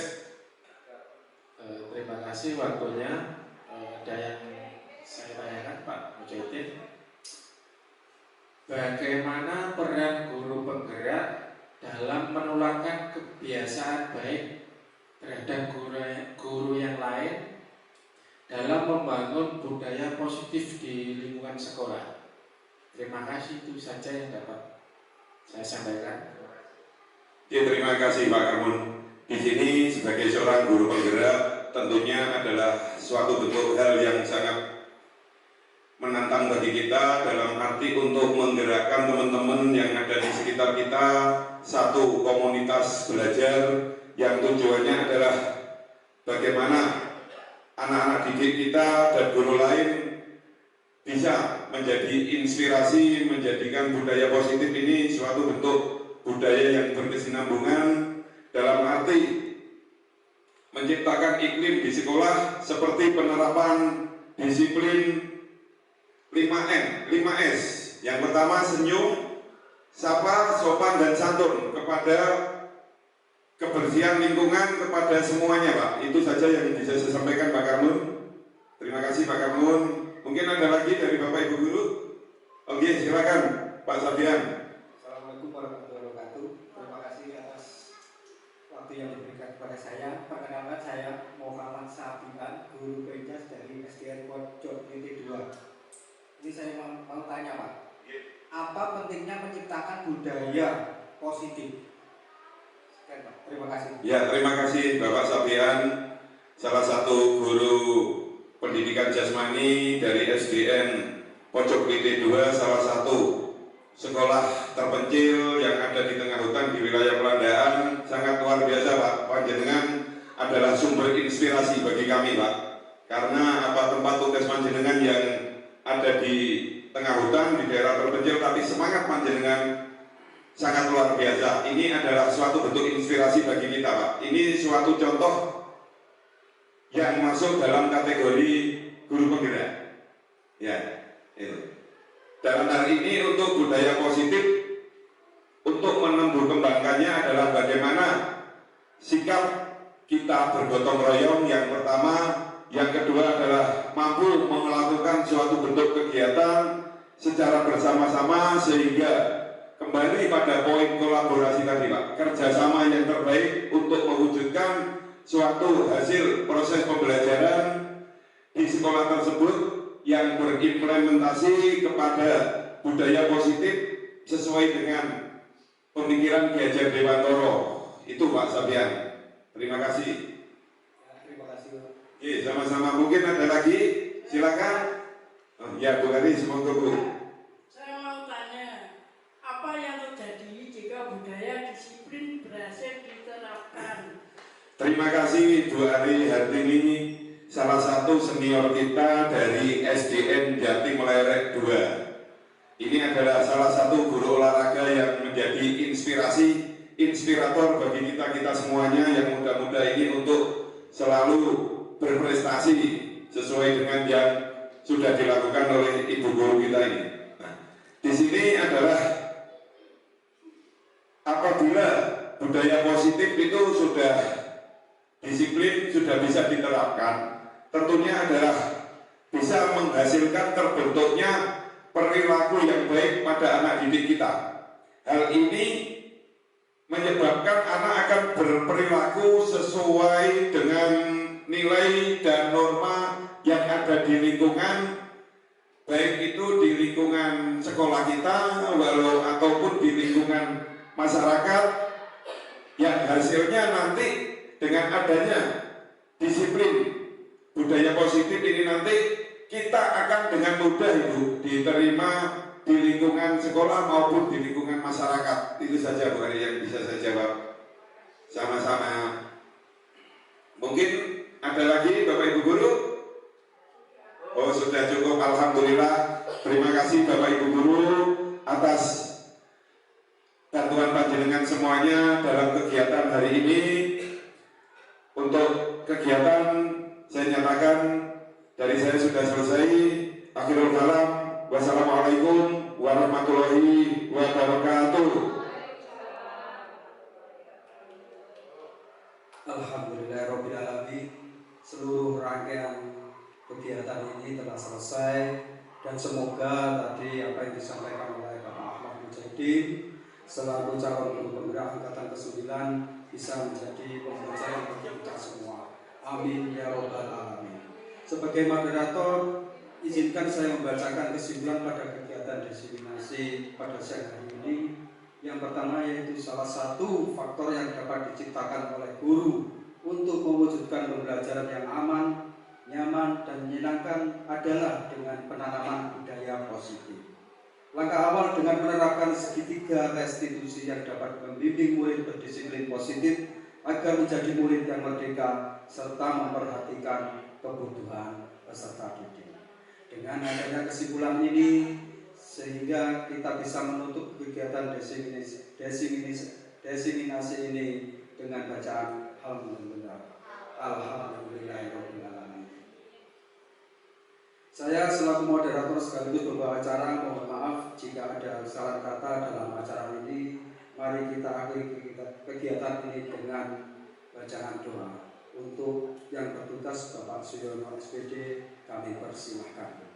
Terima kasih waktunya. Ada yang saya tanyakan Pak Mujahidin, bagaimana peran guru penggerak dalam menularkan kebiasaan baik terhadap guru yang lain dalam membangun budaya positif di lingkungan sekolah? Terima kasih, itu saja yang dapat saya sampaikan. Ya, terima kasih Pak Karmun. Di sini sebagai seorang guru penggerak tentunya adalah suatu bentuk hal yang sangat menantang bagi kita, dalam arti untuk menggerakkan teman-teman yang ada di sekitar kita, satu komunitas belajar yang tujuannya adalah bagaimana anak-anak didik kita dan guru lain bisa menjadi inspirasi, menjadikan budaya positif ini suatu bentuk budaya yang berkesinambungan, dalam arti menciptakan iklim di sekolah seperti penerapan disiplin 5M, 5S. Yang pertama senyum, sapa, sopan dan santun kepada kebersihan lingkungan, kepada semuanya Pak. Itu saja yang bisa saya sampaikan Pak Karmun. Terima kasih Pak Karmun. Mungkin ada lagi dari Bapak Ibu Guru? Oke, silakan Pak Sabian. Assalamualaikum warahmatullahi wabarakatuh. Terima kasih atas waktu yang diberikan kepada saya. Perkenalkan, saya Muhammad Sabian, guru penjas dari SDN Pojok PT 2. Ini saya mau tanya Pak, apa pentingnya menciptakan budaya positif? Sekian Pak, terima kasih. Ya, terima kasih Bapak Sabian, salah satu guru pendidikan jasmani dari SDN Pojok PT 2, salah satu sekolah terpencil yang ada di tengah hutan di wilayah Peladaan. Sangat luar biasa Pak, panjenengan adalah sumber inspirasi bagi kami Pak, karena tempat tugas panjenengan yang ada di tengah hutan di daerah terpencil, tapi semangat panjenengan sangat luar biasa. Ini adalah suatu bentuk inspirasi bagi kita Pak. Ini suatu contoh yang masuk dalam kategori guru penggerak. Ya, itu. Dalam hal ini untuk budaya positif, untuk menumbuh kembangkannya adalah bagaimana sikap kita bergotong royong yang pertama. Yang kedua adalah mampu melakukan suatu bentuk kegiatan secara bersama-sama, sehingga kembali pada poin kolaborasi tadi Pak, kerjasama yang terbaik untuk mewujudkan suatu hasil proses pembelajaran di sekolah tersebut yang berimplementasi kepada budaya positif sesuai dengan pemikiran Ki Hajar Dewantoro. Itu Pak Sabian. Terima kasih. Terima kasih Pak. Oke, sama-sama. Mungkin ada lagi, silakan. Ya, Bu Garis, semoga Bu. Saya mau tanya, apa yang terjadi jika budaya disiplin berhasil diterapkan? Terima kasih Bu Ari Hartini, salah satu senior kita dari SDN Jatim Lerek 2. Ini adalah salah satu guru olahraga yang menjadi inspirator bagi kita semuanya, yang muda-muda ini untuk selalu berprestasi sesuai dengan yang sudah dilakukan oleh ibu guru kita ini. Nah, di sini adalah apabila budaya positif itu sudah disiplin, sudah bisa diterapkan, tentunya adalah bisa menghasilkan terbentuknya perilaku yang baik pada anak didik kita. Hal ini menyebabkan anak akan berperilaku sesuai dengan nilai dan norma yang ada di lingkungan, baik itu di lingkungan sekolah kita ataupun di lingkungan masyarakat, yang hasilnya nanti dengan adanya disiplin budaya positif ini nanti kita akan dengan mudah Ibu diterima di lingkungan sekolah maupun di lingkungan masyarakat. Itu saja bukan yang bisa saya jawab. Sama-sama. Mungkin ada lagi Bapak Ibu Guru? Oh, sudah cukup, alhamdulillah. Terima kasih Bapak Ibu Guru atas bantuan panjenengan semuanya dalam kegiatan hari ini. Untuk kegiatan saya nyatakan dari saya sudah selesai. Akhirul kalam. Wassalamualaikum warahmatullahi wabarakatuh. Alhamdulillahirabbil alamin. Seluruh rangkaian kegiatan ini telah selesai dan semoga tadi apa yang disampaikan oleh Bapak Ahmad Mujahidin selaku calon guru penggerak angkatan ke-9 bisa menjadi pembelajaran bagi kita semua. Amin ya rabbal alamin. Sebagai moderator, izinkan saya membacakan kesimpulan pada kegiatan diseminasi pada siang hari ini. Yang pertama yaitu salah satu faktor yang dapat diciptakan oleh guru untuk mewujudkan pembelajaran yang aman, nyaman, dan menyenangkan adalah dengan penanaman budaya positif. Langkah awal dengan menerapkan segitiga restitusi yang dapat membimbing murid berdisiplin positif agar menjadi murid yang merdeka serta memperhatikan kebutuhan peserta didik. Dengan adanya kesimpulan ini, sehingga kita bisa menutup kegiatan desiminasi ini dengan bacaan alhamdulillah. Alhamdulillahirabbil alamin. Saya selaku moderator sekaligus pembawa acara mohon maaf jika ada salah kata dalam acara ini. Mari kita akhiri kegiatan ini dengan bacaan doa. Untuk yang bertugas Bapak Suyono SPD kami persilahkan.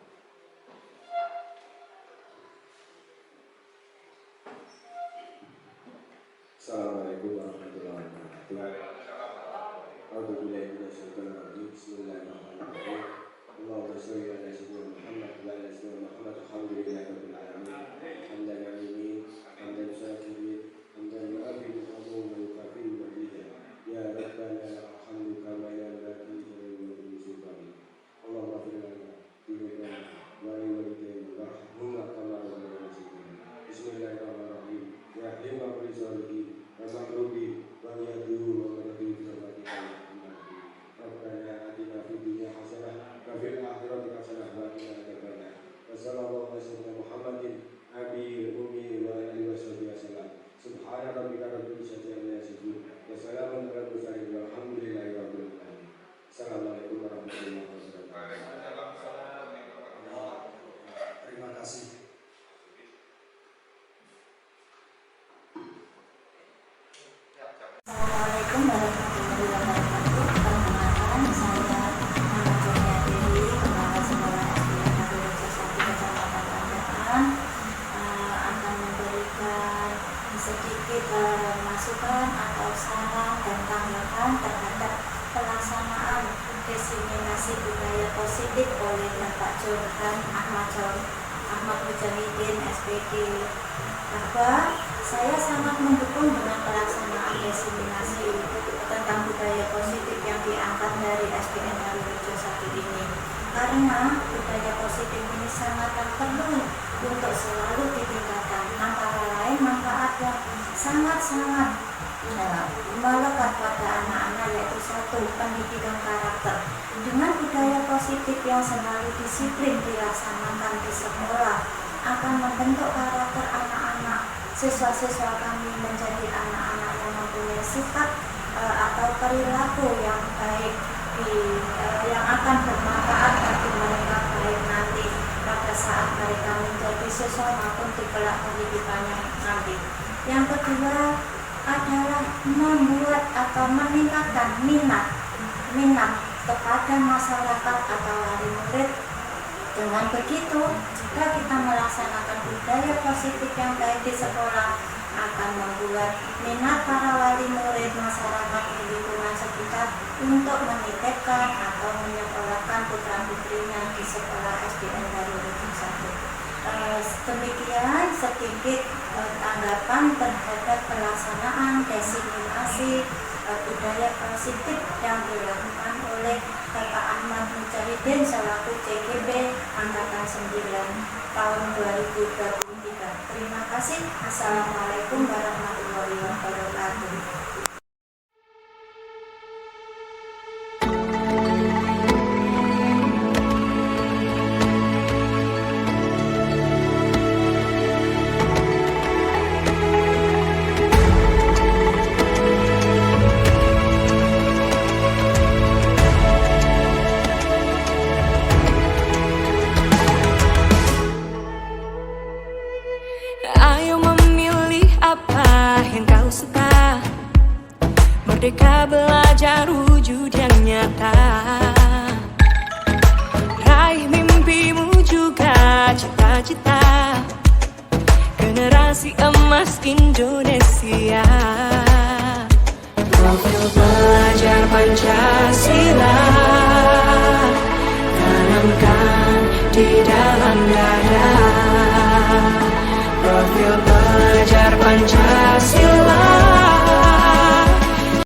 Assalamualaikum warahmatullahi wabarakatuh. A'udzubillahi minasyaitonir rajim. Bismillahirrahmanirrahim. Allahumma shalli ala sayyidina Muhammad wa ala sayyidina Muhammad. Alhamdulillahirabbil alamin. Hamdan lillahi hamdan syakirin hamdan yu'afidu qawmuhu wa yukafiru mazidah. Ya rabbana alhamdu kama yanbaghi li sultani. Allahumma fir lana dunubana wa li walidayna warhamhuma kama rabbayana saghira. Bismillahirrahmanirrahim. Ya himma rizalihi Rabbi wa yadu wa rabbi firmatika Rabbana atina fid dunya hasanah wa fil akhirati hasanah wa qina adzabannar. Wassallallahu ala sayyidina Muhammadin nabiyil ummi wa alihi washabihi wasallam. Subhana rabbika rabbil izzati amma yasifun wa salamun alal mursalin walhamdulillahi rabbil alamin. Assalamualaikum warahmatullahi wabarakatuh. Terima kasih. Assalamualaikum warahmatullahi wabarakatuh. Perkenalkan, saya nama Jaya Dewi, Kepala Sekolah SDN Negeri 1 Kecamatan Pandaan, akan memberikan sedikit masukan atau saran dan tanggapan terhadap pelaksanaan desiminasi budaya positif oleh Bapak Jorhan Ahmad Mujahidin SPD. Bahwa saya sangat mendukung dengan pelaksanaan desiminasi tentang budaya positif yang diangkat dari SDN Walurejo 1 ini. Karena budaya positif ini sangatlah perlu untuk selalu ditingkatkan. Antara lain manfaat yang sangat-sangat melekat pada anak-anak yaitu 1. Pendidikan karakter. Dengan budaya positif yang selalu disiplin dilaksanakan di sekolah akan membentuk karakter anak-anak. Siswa-siswa kami menjadi anak-anak yang mempunyai sifat atau perilaku yang baik yang akan bermanfaat bagi mereka baik nanti pada saat mereka menjadi siswa maupun di kelak pendidikannya nanti. Yang kedua adalah membuat atau meningkatkan minat kepada masyarakat atau wali murid. Dengan begitu, jika kita melaksanakan budaya positif yang baik di sekolah, akan membuat minat para wali murid masyarakat di lingkungan sekitar untuk menitipkan atau menyekolahkan putra-putrinya di sekolah SDN Walurejo 1. Demikian sedikit tanggapan terhadap pelaksanaan desiminasi budaya positif yang dilakukan oleh Bapak Ahmad Mujahidin selaku CGB Angkatan 9. tahun 2023. Terima kasih. Assalamualaikum warahmatullahi wabarakatuh. Ayo memilih apa yang kau suka. Merdeka belajar wujud yang nyata. Raih mimpimu juga cita-cita. Generasi emas Indonesia. Profil pelajar Pancasila.